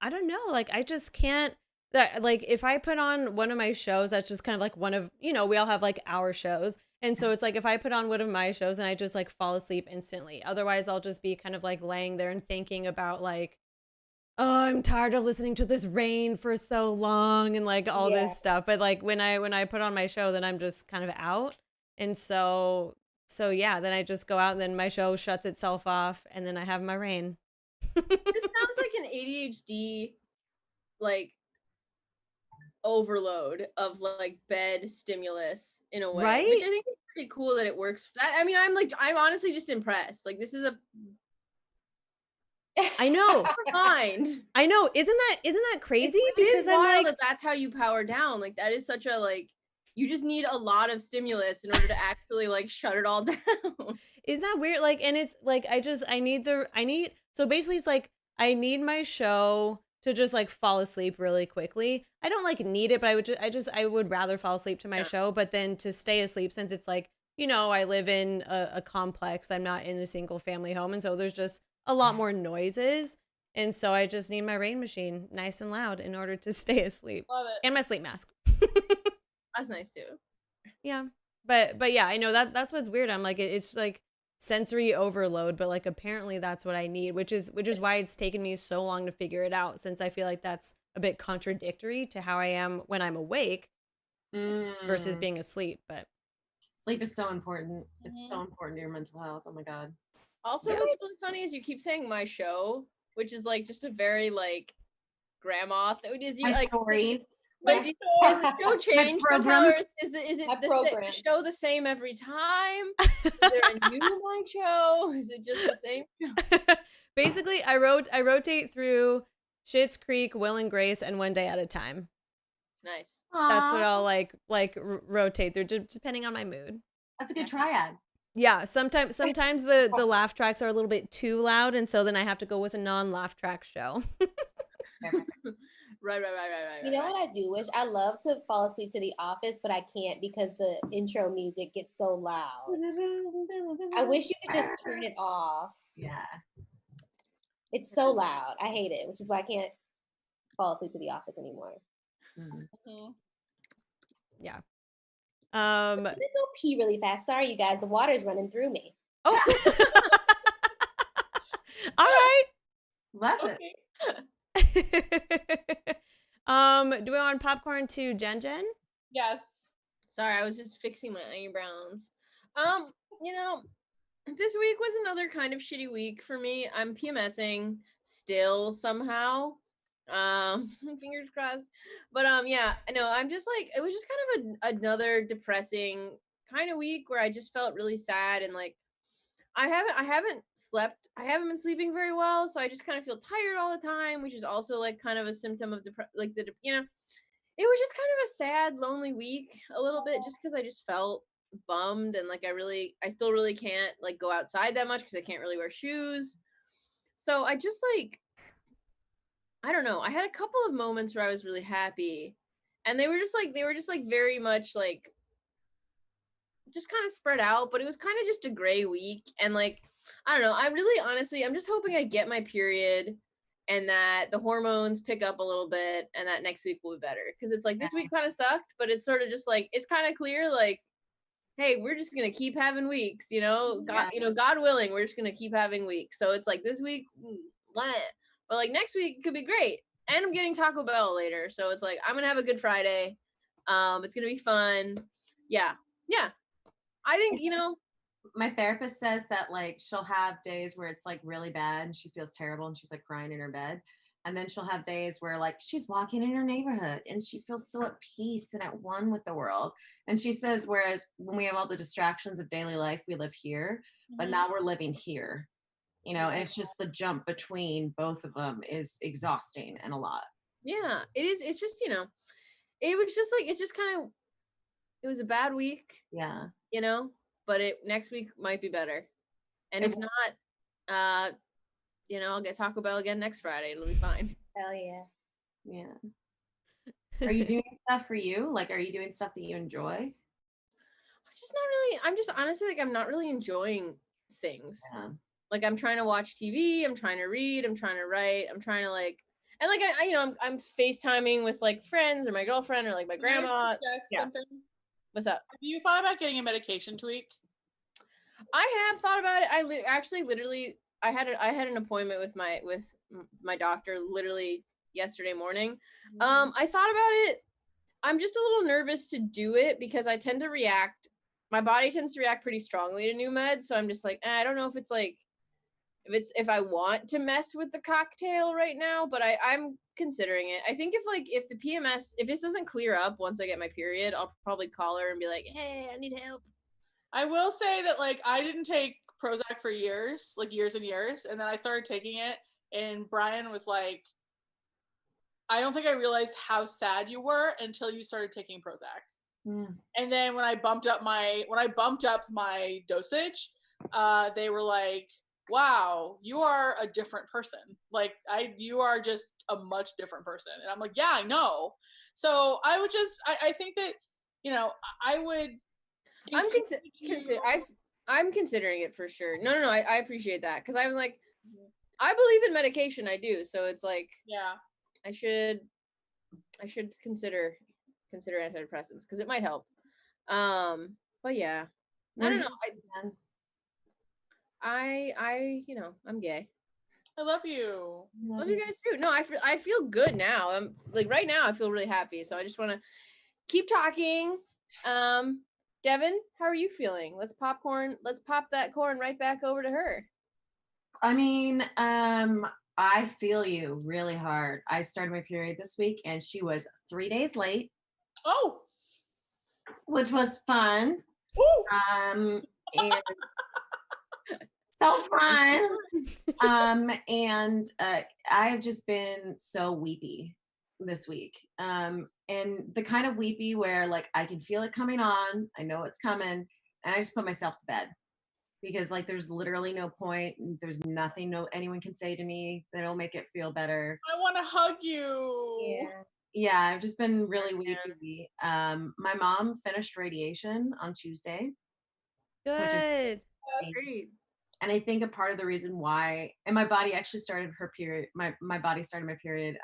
don't know, like I just can't. That like if I put on one of my shows, that's just kind of like one of, we all have like our shows. And so it's like if I put on one of my shows and I just like fall asleep instantly. Otherwise I'll just be kind of like laying there and thinking about like, oh, I'm tired of listening to this rain for so long and like all this stuff. But like when I put on my show, then I'm just kind of out. And so yeah, then I just go out, and then my show shuts itself off, and then I have my rain. This sounds like an ADHD like overload of like bed stimulus in a way, right? Which I think is pretty cool that it works. I mean, I'm honestly just impressed. Like, this is a I know. mind. I know. Isn't that crazy? Because I'm like, that's how you power down. Like, that is such a like, you just need a lot of stimulus in order to actually like shut it all down. Isn't that weird? Like, and it's like so basically it's like I need my show to just like fall asleep really quickly. I don't like need it, but I would rather fall asleep to my show. But then to stay asleep, since it's like, I live in a complex, I'm not in a single family home, and so there's just a lot more noises, and so I just need my rain machine nice and loud in order to stay asleep. Love it. And my sleep mask. That's nice too. Yeah, but yeah, I know that's what's weird. I'm like, it's like sensory overload, but like apparently that's what I need, which is why it's taken me so long to figure it out, since I feel like that's a bit contradictory to how I am when I'm awake versus being asleep. But sleep is so important. It's so important to your mental health. Oh my god. Also, what's really funny is you keep saying my show, which is like just a very like grandma thing. Is you like stories? But does the show change? Is the show the same every time? Is there a new my show? Is it just the same show? Basically, I rotate through Schitt's Creek, Will and Grace, and One Day at a Time. Nice. That's what I'll like rotate through, depending on my mood. That's a good triad. Yeah, sometimes the laugh tracks are a little bit too loud, and so then I have to go with a non-laugh track show. Right. You know what I do wish? I love to fall asleep to The Office, but I can't because the intro music gets so loud. I wish you could just turn it off. Yeah. It's so loud. I hate it, which is why I can't fall asleep to The Office anymore. Mm-hmm. Yeah. I'm gonna go pee really fast. Sorry, you guys. The water's running through me. Oh. All right. Bless it. Do we want popcorn to Jen? Yes. Sorry, I was just fixing my eyebrows. This week was another kind of shitty week for me. I'm PMSing still somehow. Fingers crossed. But yeah, I know I'm just like, it was just kind of another depressing kind of week where I just felt really sad, and like I haven't been sleeping very well, so I just kind of feel tired all the time, which is also like kind of a symptom of it was just kind of a sad, lonely week a little bit, just because I just felt bummed, and like I still really can't like go outside that much because I can't really wear shoes. So I just like, I don't know, I had a couple of moments where I was really happy, and they were just like very much like just kind of spread out, but it was kind of just a gray week. And like, I don't know, I really honestly, I'm just hoping I get my period and that the hormones pick up a little bit and that next week will be better. Cause it's like this week kind of sucked, but it's sort of just like, it's kind of clear, like, hey, we're just gonna keep having weeks, you know, God, you know, God willing, we're just gonna keep having weeks. So it's like this week, bleh. But like next week could be great. And I'm getting Taco Bell later. So it's like I'm gonna have a good Friday. It's gonna be fun. Yeah. Yeah. I think, you know, My therapist says that like she'll have days where it's like really bad and she feels terrible and she's like crying in her bed. And then she'll have days where like she's walking in her neighborhood and she feels so at peace and at one with the world. And she says, whereas when we have all the distractions of daily life, we live here, but now we're living here, you know, and it's just the jump between both of them is exhausting and a lot. yeah, it is. It's just, you know, it was just like, it's just kind of, it was a bad week, Yeah. you know, but next week might be better. And if not, you know, I'll get Taco Bell again next Friday. It'll be fine. Hell yeah. Yeah. Are you doing stuff for you? Like, are you doing stuff that you enjoy? I'm just honestly like, I'm not really enjoying things. Yeah. Like I'm trying to watch TV, I'm trying to read, I'm trying to write, I'm trying to like, and like I you know, I'm FaceTiming with like friends or my girlfriend or like my grandma. Yeah. Something? What's up? Have you thought about getting a medication tweak? I have thought about it. Actually literally I had an appointment with my doctor literally yesterday morning. I thought about it. I'm just a little nervous to do it because I tend to react. My body tends to react pretty strongly to new meds, so I'm just like, I don't know if it's like if I want to mess with the cocktail right now, but I'm considering it. I think if the PMS, if this doesn't clear up once I get my period, I'll probably call her and be like, hey, I need help. I will say that like I didn't take Prozac for years, like years and years, and then I started taking it, and Brian was like, I don't think I realized how sad you were until you started taking Prozac. And then when I bumped up my dosage, they were like, wow, you are a different person. Like you are just a much different person. And I'm like, yeah, I know. So I would I think that, you know, I would. I'm considering it for sure. No, I appreciate that. Cause I was like, I believe in medication. I do. So it's like, yeah, I should consider antidepressants because it might help. But yeah, I don't know. I you know, I'm gay. I love you. Love you guys too. No, I feel good now. I'm like right now I feel really happy. So I just want to keep talking. Devin, how are you feeling? Let's pop that corn right back over to her. I mean, I feel you really hard. I started my period this week and she was 3 days late. Oh, which was fun. Woo! And so fun. And I've just been so weepy this week. And the kind of weepy where like I can feel it coming on, I know it's coming, and I just put myself to bed. Because like there's literally no point, there's nothing anyone can say to me that'll make it feel better. I want to hug you. Yeah, I've just been really weepy. My mom finished radiation on Tuesday. Good. Great. And I think a part of the reason why, and my body actually started her period, my body started my period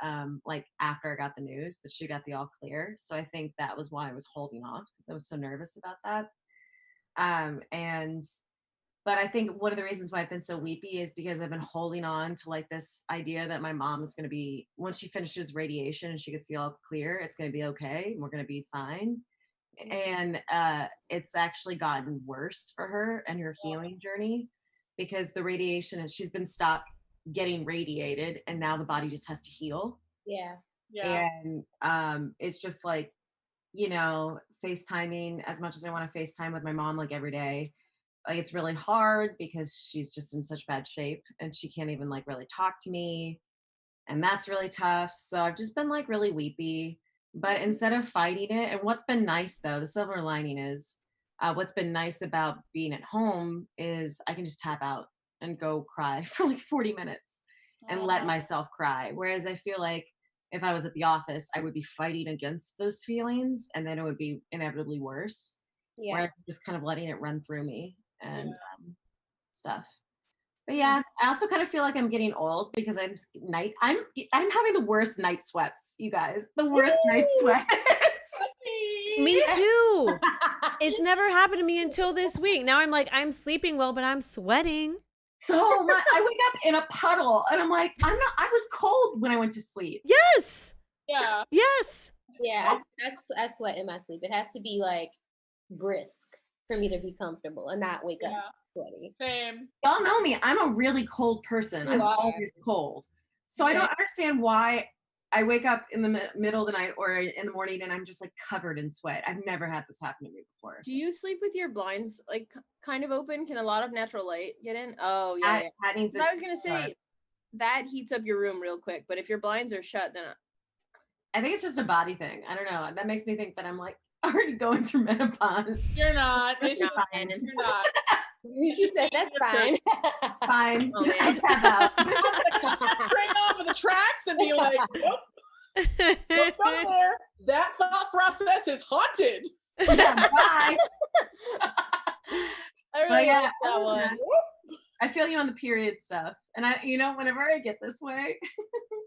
like after I got the news that she got the all clear. So I think that was why I was holding off because I was so nervous about that. But I think one of the reasons why I've been so weepy is because I've been holding on to like this idea that my mom is going to be, once she finishes radiation and she gets the all clear, it's going to be okay. And we're going to be fine. And it's actually gotten worse for her and her healing journey because the radiation, she's been stopped getting radiated and now the body just has to heal. Yeah. And it's just like, you know, FaceTiming as much as I want to FaceTime with my mom like every day. Like it's really hard because she's just in such bad shape and she can't even like really talk to me. And that's really tough. So I've just been like really weepy, but instead of fighting it, and what's been nice though, the silver lining is what's been nice about being at home is I can just tap out and go cry for like 40 minutes and let myself cry. Whereas I feel like if I was at the office, I would be fighting against those feelings and then it would be inevitably worse. Yeah. where I'm just kind of letting it run through me and stuff. But yeah, I also kind of feel like I'm getting old because I'm having the worst night sweats, you guys. The worst night sweats. Me too. It's never happened to me until this week. Now I'm like, I'm sleeping well, but I'm sweating. So I wake up in a puddle and I'm like, I was cold when I went to sleep. Yes. Yeah. Yes. Yeah, I sweat in my sleep. It has to be like brisk for me to be comfortable and not wake up sweaty. Same. Y'all know me. I'm a really cold person. I'm always cold. So I don't understand why I wake up in the middle of the night or in the morning and I'm just like covered in sweat. I've never had this happen to me before. Do you sleep with your blinds like kind of open? Can a lot of natural light get in? Oh yeah. That needs I was gonna say that heats up your room real quick, but if your blinds are shut, then I think it's just a body thing. I don't know. That makes me think that I'm like already going through menopause. You're not. It's Not just, fine. you're not. She said that's fine. Fine. Oh, man. I tap out. Train off of the tracks and be like, nope, don't go there. That thought process is haunted. Yeah, bye. I really yeah, like that one. I feel you on the period stuff. And whenever I get this way,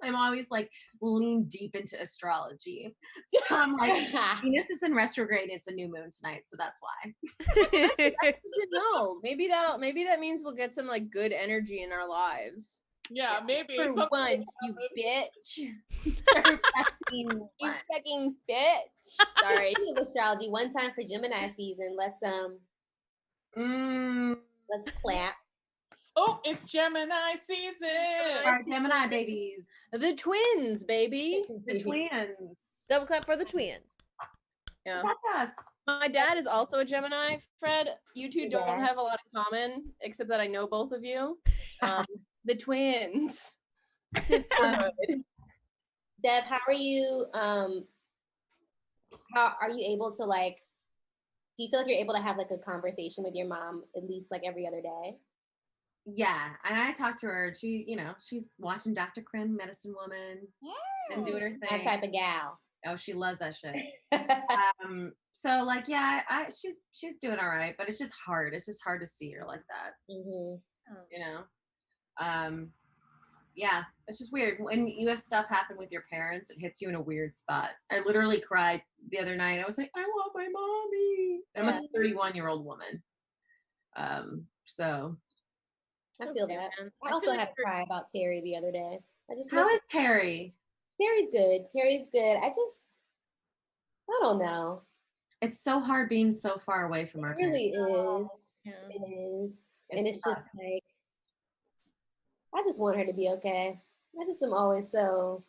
I'm always like lean deep into astrology. So I'm like, Venus is in retrograde. It's a new moon tonight. So that's why. That's good to know. Maybe that means we'll get some like good energy in our lives. Yeah, maybe. For something once, you happened. bitch. You fucking bitch. Sorry. Speaking of astrology, one time for Gemini season, let's clap. Oh, it's Gemini season. Our Gemini babies. The twins, baby. The twins. Double clap for the twins. Yeah. That's us. My dad is also a Gemini, Fred. You two don't Yeah. have a lot in common, except that I know both of you. The twins. Sisterhood. Dev, how are you? How are you able to like? Do you feel like you're able to have like a conversation with your mom at least like every other day? Yeah, and I talked to her. She, she's watching Dr. Krim, Medicine Woman, and doing her That thing. type of gal. Oh, she loves that shit. So like, yeah, she's doing all right, but it's just hard. It's just hard to see her like that. Mm-hmm. Yeah, it's just weird when you have stuff happen with your parents. It hits you in a weird spot. I literally cried the other night. I was like, I want my mommy. I'm a 31-year-old woman. So I feel that. Man. I also had to cry about Terry the other day. I just how miss is Terry? Terry's good. Terry's good. I don't know. It's so hard being so far away from our It really parents. is. Yeah. It is. It And it's just sucks. like, I just want her to be okay. I just am always so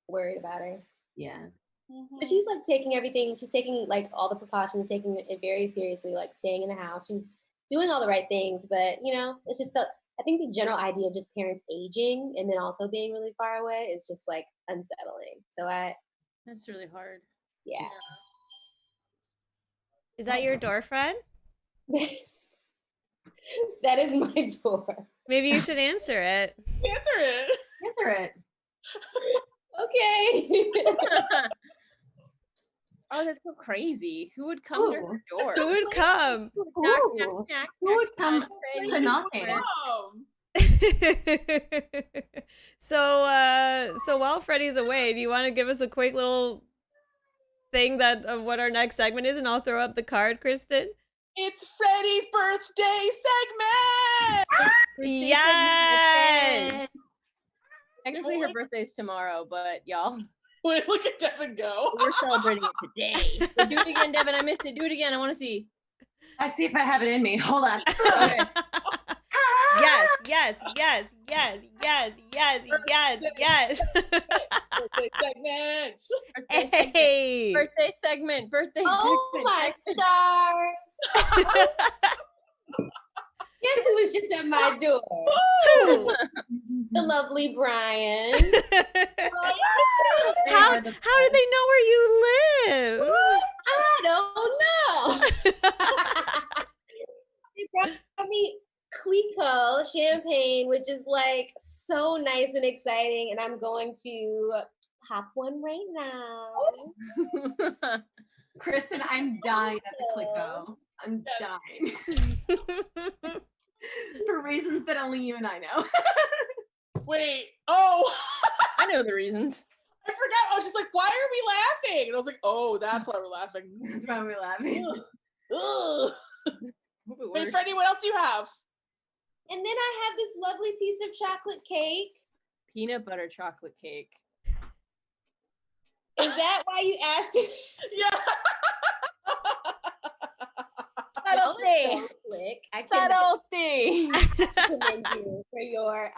worried about her. Yeah. But she's like taking everything, she's taking like all the precautions, taking it very seriously, like staying in the house. She's doing all the right things, but it's just I think the general idea of just parents aging and then also being really far away is just like unsettling. So That's really hard. yeah. Is that your door, Fred? That is my door. Maybe you should answer it. Answer it. Answer it. Okay. Oh, that's so crazy. Who would come to Ooh. her door? Who would come? Knock, Ooh. knock, knock, Who would knock, come knock. to knocking? So while Freddie's away, do you want to give us a quick little thing of what our next segment is, and I'll throw up the card, Kristin? It's Freddie's birthday segment. Yes. Technically, her birthday's tomorrow, but y'all, Wait, look at Devin go. we're celebrating it today. So do it again, Devin. I missed it. Do it again. I want to see. I see if I have it in me. Hold on. Okay. Yes, yes, yes, yes, yes, yes, yes, yes. Birthday segment. Birthday segment. Hey. Birthday segment. Birthday Oh segment. my stars. Guess who was just at my door? Who? The lovely Brian. How did they know where you live? I don't know. They brought me Clico champagne, which is like so nice and exciting, and I'm going to pop one right now. Kristin, I'm dying at the click-o. I'm dying. For reasons that only you and I know. Wait. Oh. I know the reasons. I forgot. I was just like, why are we laughing? And I was like, oh, that's why we're laughing. That's why we're laughing. Ugh. Wait, Freddie, what else do you have? And then I have this lovely piece of chocolate cake. Peanut butter chocolate cake. Is that why you asked it? Yeah. Subtlety. So slick. I Subtlety. commend you for your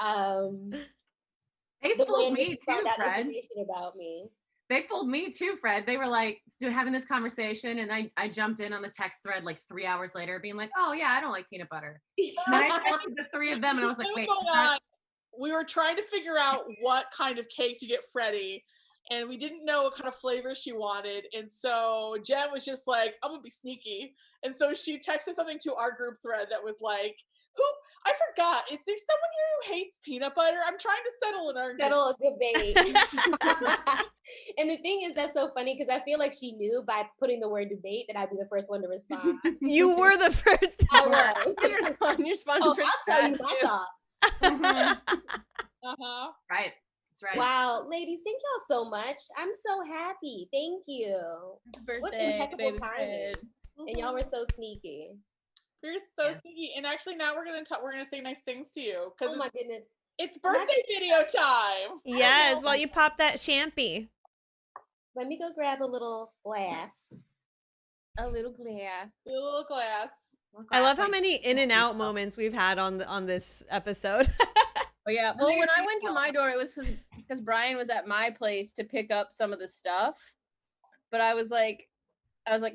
They the way fooled in which me you too, found out Fred. information about me. They fooled me too, Fred. They were like having this conversation, and I jumped in on the text thread like 3 hours later, being like, "Oh yeah, I don't like peanut butter." And I texted the three of them, and I was like, "Wait." We were trying to figure out what kind of cake to get Freddie, and we didn't know what kind of flavor she wanted. And so Jen was just like, I'm gonna be sneaky. And so she texted something to our group thread that was like, I forgot, is there someone here who hates peanut butter? I'm trying to settle A debate. And the thing is, that's so funny because I feel like she knew by putting the word debate that I'd be the first one to respond. You were the first. I was. You're responding Oh, pretty I'll tell you fast, my too. thoughts. Uh-huh. Right. That's right. Wow, ladies, thank y'all so much. I'm so happy. Thank you. What impeccable timing. And y'all were so sneaky. You're so sneaky. And actually now we're gonna say nice things to you. Oh my goodness. It's birthday video time. Yes, well, you pop that champy. Let me go grab a little glass. A little glass. A little glass. I love how many in and out moments we've had on this episode. Oh yeah. Well, when I went to my door, it was because Brian was at my place to pick up some of the stuff, but I was like,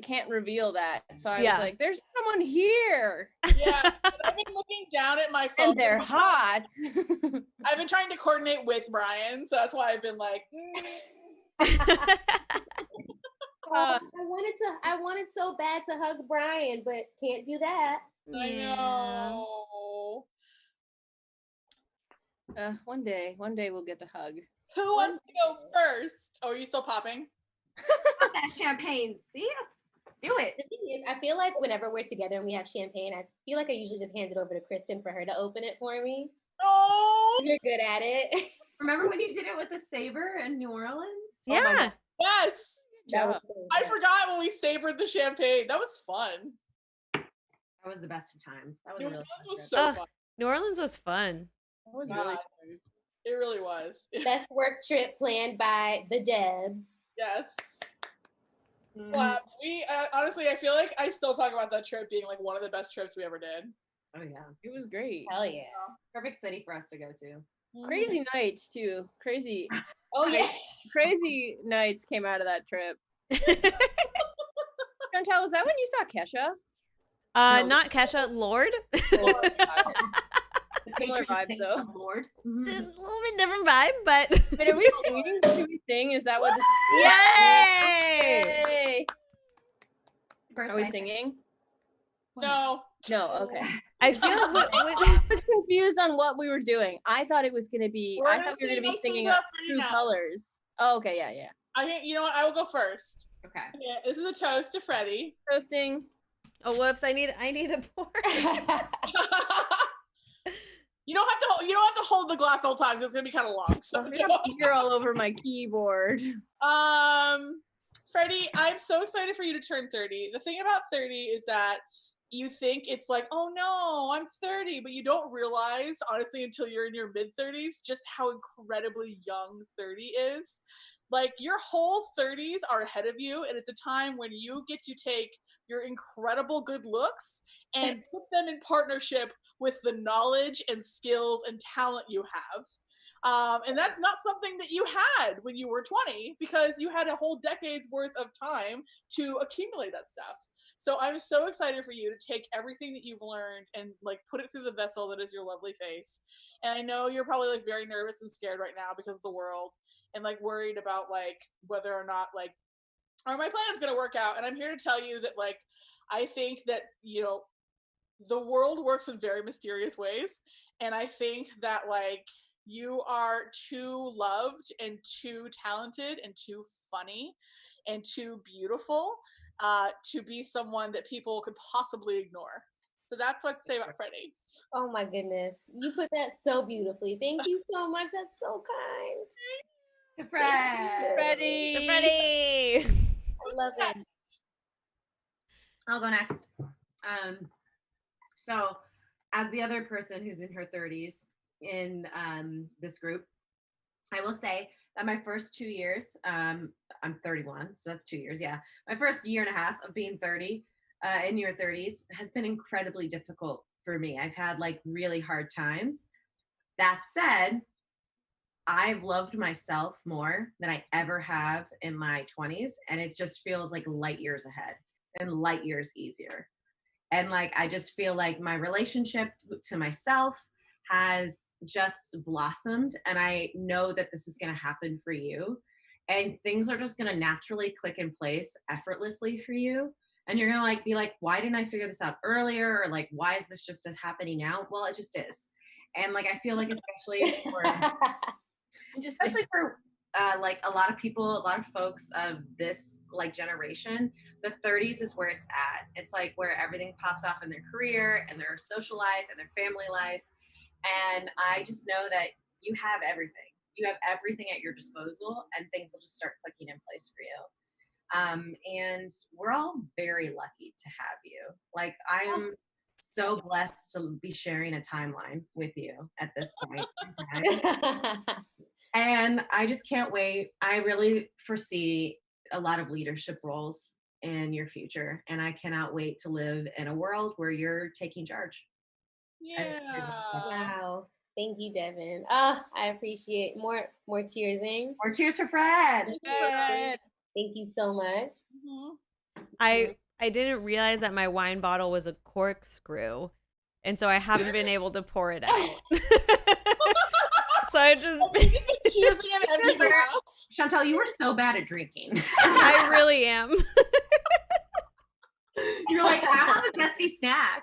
can't reveal that. So I was like, there's someone here. Yeah. I've been looking down at my phone. And they're hot. I've been trying to coordinate with Brian, so that's why I've been like. I wanted so bad to hug Brian, but can't do that. I know. One day we'll get to hug. Who wants to go first? Oh, are you still popping? Pop that champagne. See us. Do it. The thing is, I feel like whenever we're together and we have champagne, I feel like I usually just hand it over to Kristin for her to open it for me. Oh, you're good at it. Remember when you did it with the saber in New Orleans? Yeah. Yes. I forgot when we sabered the champagne. That was fun. That was the best of times. That was New really Orleans was so fun. New Orleans was fun. It was really fun. It really was. Best work trip planned by the Debs. Yes. Claps. We honestly, I feel like I still talk about that trip being like one of the best trips we ever did. Oh yeah, it was great. Hell yeah, perfect city for us to go to. Crazy nights too. Crazy. Oh yeah, crazy nights came out of that trip. Chantel, was that when you saw Kesha? No. Not Kesha, Lord. Similar vibe though. Lord. A little bit different vibe, but. Wait, are we singing? Should we sing? Is that what? Yay! Are we singing? No. No. Okay. I feel I was confused on what we were doing. I thought it was gonna be. I thought we were gonna be singing True Colors. Oh, okay. Yeah. Yeah. I think you know what. I will go first. Okay. Yeah, this is a toast to Freddie. Toasting. Oh, whoops! I need a pour. You don't have to hold the glass all the time because it's gonna be kind of long. So you're all over my keyboard. Freddie, I'm so excited for you to turn 30. The thing about 30 is that you think it's like, oh no, I'm 30, but you don't realize, honestly, until you're in your mid-30s, just how incredibly young 30 is. Like, your whole 30s are ahead of you, and it's a time when you get to take your incredible good looks and put them in partnership with the knowledge and skills and talent you have. And that's not something that you had when you were 20, because you had a whole decade's worth of time to accumulate that stuff. So I'm so excited for you to take everything that you've learned and like put it through the vessel that is your lovely face. And I know you're probably like very nervous and scared right now because of the world and like worried about like whether or not like are my plans going to work out. And I'm here to tell you that like I think that, you know, the world works in very mysterious ways. And I think that like you are too loved and too talented and too funny and too beautiful to be someone that people could possibly ignore. So that's what to say about Freddie. Oh my goodness. You put that so beautifully. Thank you so much. That's so kind. To Fred. Freddie. Freddie. I love it. I'll go next. So as the other person who's in her 30s in this group, I will say that my first 2 years, I'm 31, so that's 2 years. Yeah. My first year and a half of being 30 in your 30s has been incredibly difficult for me. I've had like really hard times. That said, I've loved myself more than I ever have in my 20s. And it just feels like light years ahead and light years easier. And like, I just feel like my relationship to myself has just blossomed. And I know that this is going to happen for you. And things are just going to naturally click in place effortlessly for you. And you're going to like be like, why didn't I figure this out earlier? Or like, why is this just happening now? Well, it just is. And like, I feel like especially for like a lot of people, a lot of folks of this like generation, the 30s is where it's at. It's like where everything pops off in their career and their social life and their family life. And I just know that you have everything. You have everything at your disposal and things will just start clicking in place for you. And we're all very lucky to have you. Like I am so blessed to be sharing a timeline with you at this point in time. And I just can't wait. I really foresee a lot of leadership roles in your future. And I cannot wait to live in a world where you're taking charge. Yeah. Wow. Thank you, Devin. Oh, I appreciate more cheersing. More cheers for Fred. Fred. Thank you so much. Mm-hmm. I didn't realize that my wine bottle was a corkscrew, and so I haven't been able to pour it out. So I just choosing an empty glass. Chantel, you were so bad at drinking. I really am. You're like, I have a zesty snack.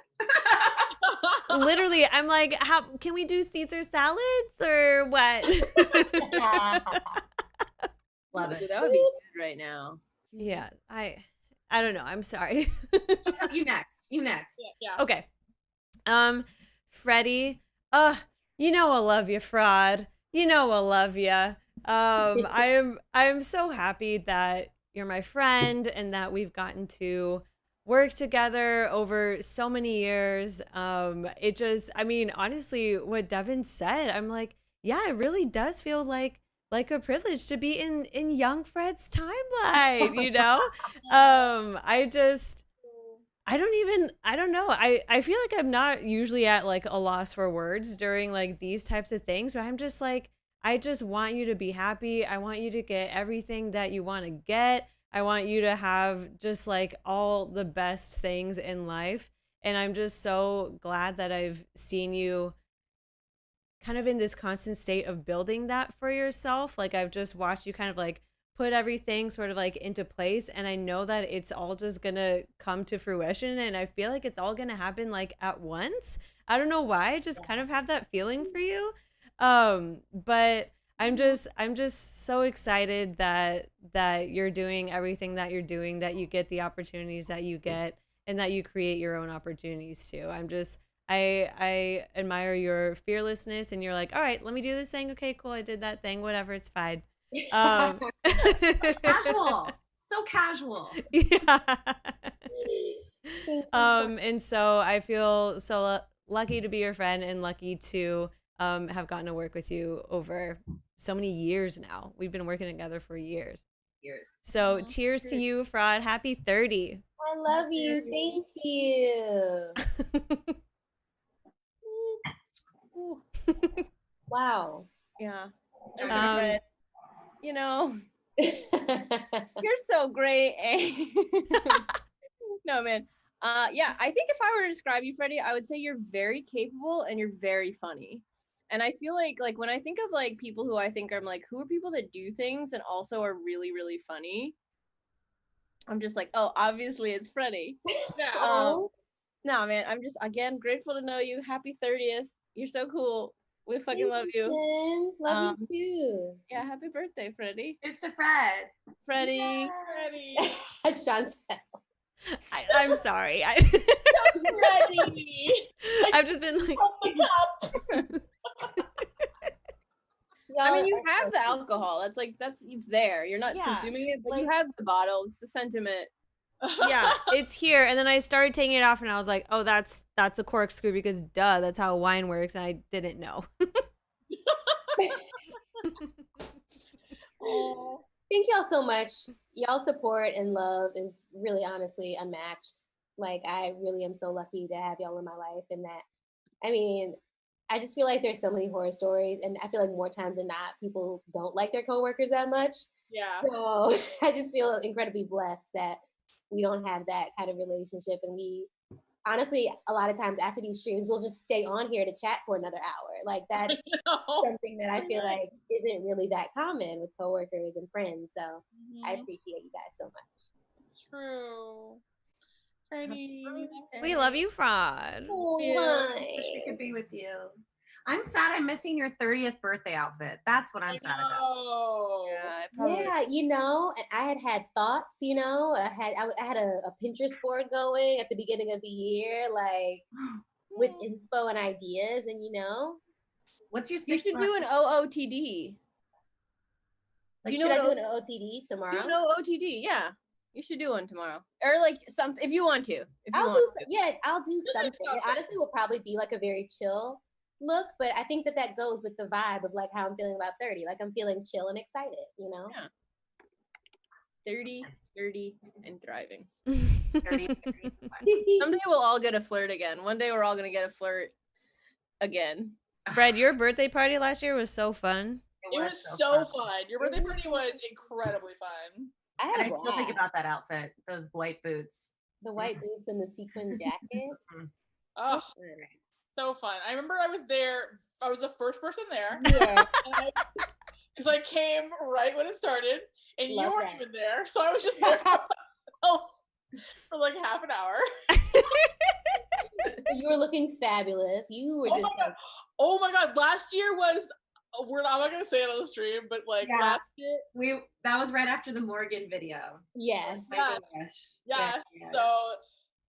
Literally, I'm like, how can we do Caesar salads or what? Love it. Dude, that would be good right now. Yeah, I don't know. I'm sorry. You next. Yeah. Okay. Freddie, you know I love you, fraud. You know I love you. I am so happy that you're my friend and that we've gotten to work together over so many years. It just, I mean, honestly, what Devin said, I'm like, yeah, it really does feel like a privilege to be in young Fred's timeline, you know? I don't know. I feel like I'm not usually at like a loss for words during like these types of things, but I'm just like, I just want you to be happy. I want you to get everything that you want to get. I want you to have just like all the best things in life. And I'm just so glad that I've seen you kind of in this constant state of building that for yourself. Like I've just watched you kind of like put everything sort of like into place, and I know that it's all just gonna come to fruition, and I feel like it's all gonna happen like at once. I don't know why, I just kind of have that feeling for you. But I'm just so excited that you're doing everything that you're doing, that you get the opportunities that you get, and that you create your own opportunities too. I admire your fearlessness, and you're like, all right, let me do this thing. Okay, cool. I did that thing. Whatever. It's fine. Casual. So casual. Yeah. And so I feel so lucky to be your friend and lucky to have gotten to work with you over so many years now. We've been working together for years. So cheers to you, Fraud. Happy 30. I love you. Thank you. Wow. Yeah. Listen, Fred, you know, you're so great. No, man. Yeah, I think if I were to describe you, Freddie, I would say you're very capable and you're very funny. And I feel like when I think of like people who I think I'm like, who are people that do things and also are really, really funny? I'm just like, oh, obviously it's Freddie. Yeah. No, man, I'm just, again, grateful to know you. Happy 30th. You're so cool. We fucking love you. Love you too. Yeah, happy birthday, Freddie. Here's to Fred. Freddie. Freddie. Chantel. I'm sorry. Freddie. I've just been like, Oh my God. I mean, you Y'all are have so the cute. alcohol. it's there. You're not Yeah, consuming it, but like- you have the bottle. It's the sentiment. yeah, it's here. And then I started taking it off and I was like, oh, that's a corkscrew because duh, that's how wine works. And I didn't know. Oh. Thank y'all so much. Y'all support and love is really honestly unmatched. Like I really am so lucky to have y'all in my life and that I mean, I just feel like there's so many horror stories and I feel like more times than not people don't like their coworkers that much. Yeah. So I just feel incredibly blessed that we don't have that kind of relationship and we honestly a lot of times after these streams we'll just stay on here to chat for another hour. Like that's No. something that I feel like isn't really that common with coworkers and friends. So I Mhm. appreciate you guys so much. It's true. Freddie. We love you, Fraud. Oh, you. Wish we could be with you. I'm sad I'm missing your 30th birthday outfit. That's what I'm sad about. Oh. Yeah, I probably. Yeah, you know, and I had thoughts. You know, I had a Pinterest board going at the beginning of the year, like with inspo and ideas, and you know, What's your You 6 should month? do an OOTD. like you should know I do what an OOTD Do tomorrow? an OOTD, yeah. You should do one tomorrow, or like something if you want to. If you I'll want do to. yeah, I'll do Just like something. It something. honestly will probably be like a very chill look, but I think that goes with the vibe of like how I'm feeling about 30. Like I'm feeling chill and excited, you know. Yeah. 30, and thriving. 30. Someday we'll all get a flirt again. One day we're all gonna get a flirt again. Fred, your birthday party last year was so fun. It was so fun. Your birthday party was incredibly fun. I And had I a still think blast. about that outfit, those white boots. The white boots and the sequin jacket. Oh, so fun. I remember I was there. I was the first person there. Yeah. Because I came right when it started, and Love you weren't that. even there. So I was just there by myself for like half an hour. You were looking fabulous. You were Oh just my God. like, Oh my God. Last year was, I'm not going to say it on the stream, but like Yeah. last year, That was right after the Morgan video. yes. Yeah. My gosh. yes. Yeah. So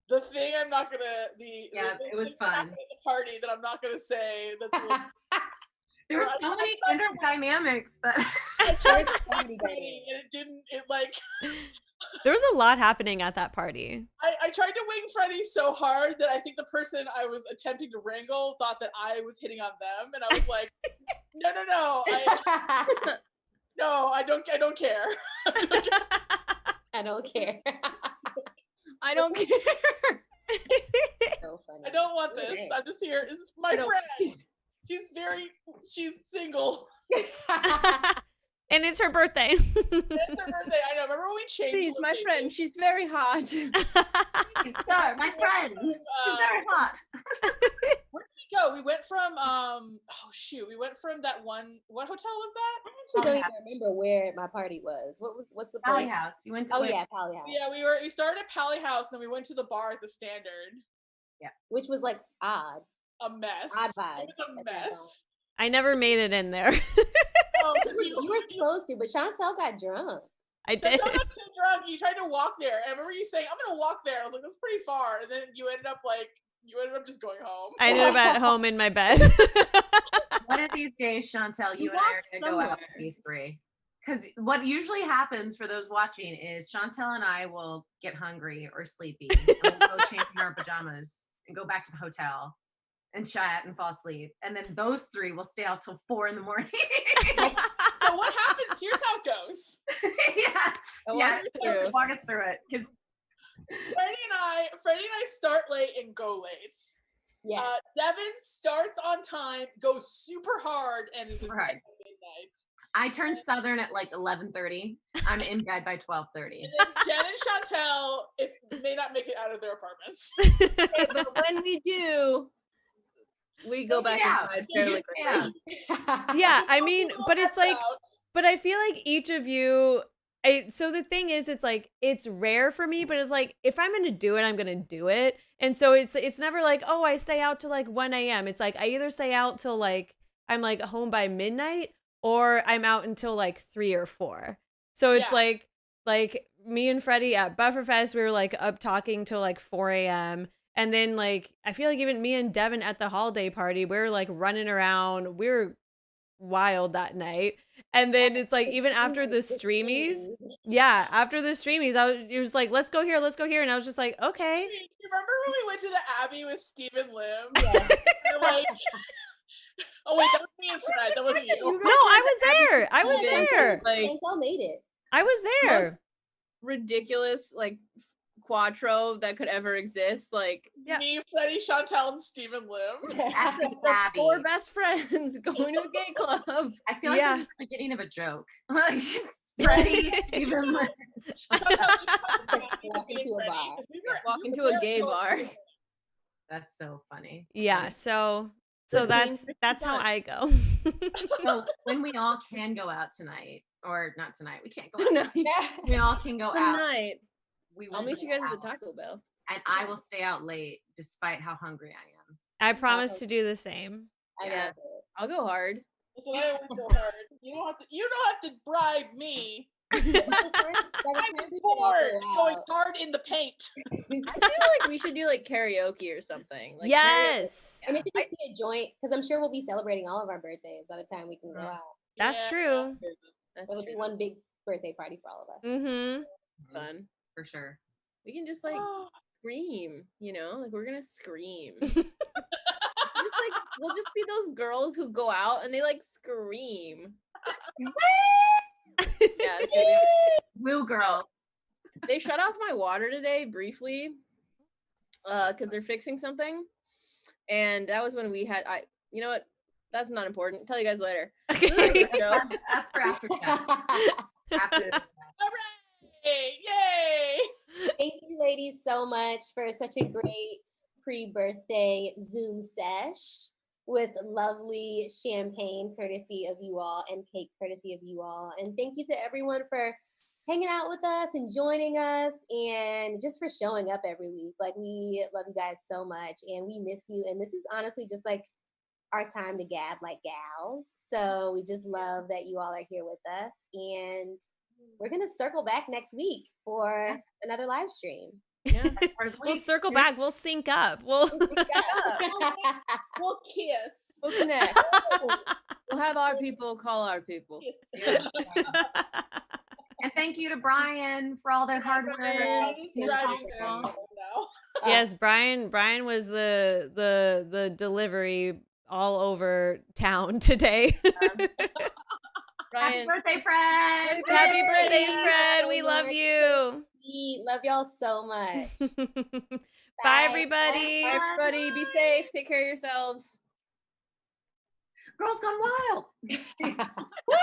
the thing I'm not going to, Yeah, the it was thing that happened fun. at the party that I'm not going to say that's really There were I- so I many tried to different dynamics that There's so many funny, and it didn't, it like, There was a lot happening at that party. I tried to wing Freddie so hard that I think the person I was attempting to wrangle thought that I was hitting on them, and I was like, no, I don't care. I don't care. I don't care. So funny. I don't want this. Okay. I'm just here. This is my I don't- friend. She's single. And it's her birthday. It's her birthday. I know. Remember when we changed? She's my friend. location? She's very hot. Sir, my friend. She's very hot. Where did we go? We went from we went from that one. What hotel was that? I actually don't even remember where my party was. What's the Valley place? House. You went to Oh yeah, Pally House. Yeah, we started at Pally House, and then we went to the bar at the Standard. Which was like odd. A mess. Odd vibes It was a at that mess. I never made it in there. Oh, You were supposed to, but Chantel got drunk. I did. That's not too drunk. You tried to walk there. And I remember you saying, "I'm gonna walk there." I was like, "That's pretty far." And then you ended up just going home. I ended up at home in my bed. One of these days, Chantel, you and I are walked going to go out somewhere. with these three. Because what usually happens for those watching is Chantel and I will get hungry or sleepy. And we'll go change in our pajamas and go back to the hotel and chat and fall asleep. And then those three will stay out till 4 a.m. So what happens? Here's how it goes. Yeah. Oh, Yeah. walk us Just through. walk us through it. Because Freddie and I start late and go late. Yeah. Devin starts on time, goes super hard, and is in bed Right. at midnight. I turned Southern at like 11:30. I'm in bed by 12:30. And then Jen and Chantel may not make it out of their apartments. Okay, but when we do, we go back Yeah. inside fairly quickly. Yeah. Yeah, I mean, We'll but it's pass like, out. but I feel like each of you, so the thing is, it's like, it's rare for me, but it's like, if I'm going to do it, I'm going to do it. And so it's never like, oh, I stay out till like 1 a.m. It's like, I either stay out till like I'm like home by midnight or I'm out until like 3 or 4. So it's like me and Freddie at Bufferfest, we were like up talking till like 4 a.m. And then like I feel like even me and Devin at the holiday party, we were like running around. We were wild that night. And then it's like even after the streamies, after the streamies, it was like, let's go here, and I was just like, okay. You remember when we went to the Abbey with Stephen Lim? Yes. We're like, oh wait, that was me and Fred. That wasn't you. No, I was there. I was there. Chantel made it. I was there. Ridiculous, like quattro that could ever exist. Like me, Freddie, Chantel, and Stephen Lim. That's the Abby. 4 best friends going to a gay club. I feel like this is the beginning of a joke. Like Freddie, Stephen Lim. Walk into a bar. Walk into a gay bar. That's so funny. Yeah, so that's how I go. So when we all can go out tonight, or not tonight, we can't go out. We all can go out. Tonight. I'll meet you guys at the out, Taco Bell. and I will stay out late despite how hungry I am. I promise to do the same. Yeah, I'll go hard. So I always go hard. You don't have to bribe me. I'm bored going hard in the paint. I feel like we should do like karaoke or something. Like yes. And it could just be a joint, because I'm sure we'll be celebrating all of our birthdays by the time we can go out. That's true. It'll be one big birthday party for all of us. Mm-hmm. Fun. For sure. We can just like scream, you know? Like we're gonna scream. We'll just be those girls who go out and they like scream. Yeah, Woo girl. They shut off my water today briefly because they're fixing something, and that was when we had you know what, that's not important. I'll tell you guys later. Okay. That's for after chat. After the chat. Hooray! Yay! Thank you, ladies, so much for such a great pre-birthday Zoom sesh with lovely champagne courtesy of you all and cake courtesy of you all. And thank you to everyone for hanging out with us and joining us and just for showing up every week. Like, we love you guys so much and we miss you. And this is honestly just like our time to gab like gals. So we just love that you all are here with us. And we're going to circle back next week for another live stream. Yeah. We'll circle back. We'll sync up. We'll We'll kiss. We'll connect. We'll have our people call our people. And thank you to Brian for all their hard work. Yes, Brian was the delivery all over town today. Happy birthday, Fred! Happy birthday, Fred! We love you. We love y'all so much. Bye, everybody. Bye, everybody. Be safe. Take care of yourselves. Girls Gone Wild. Woo!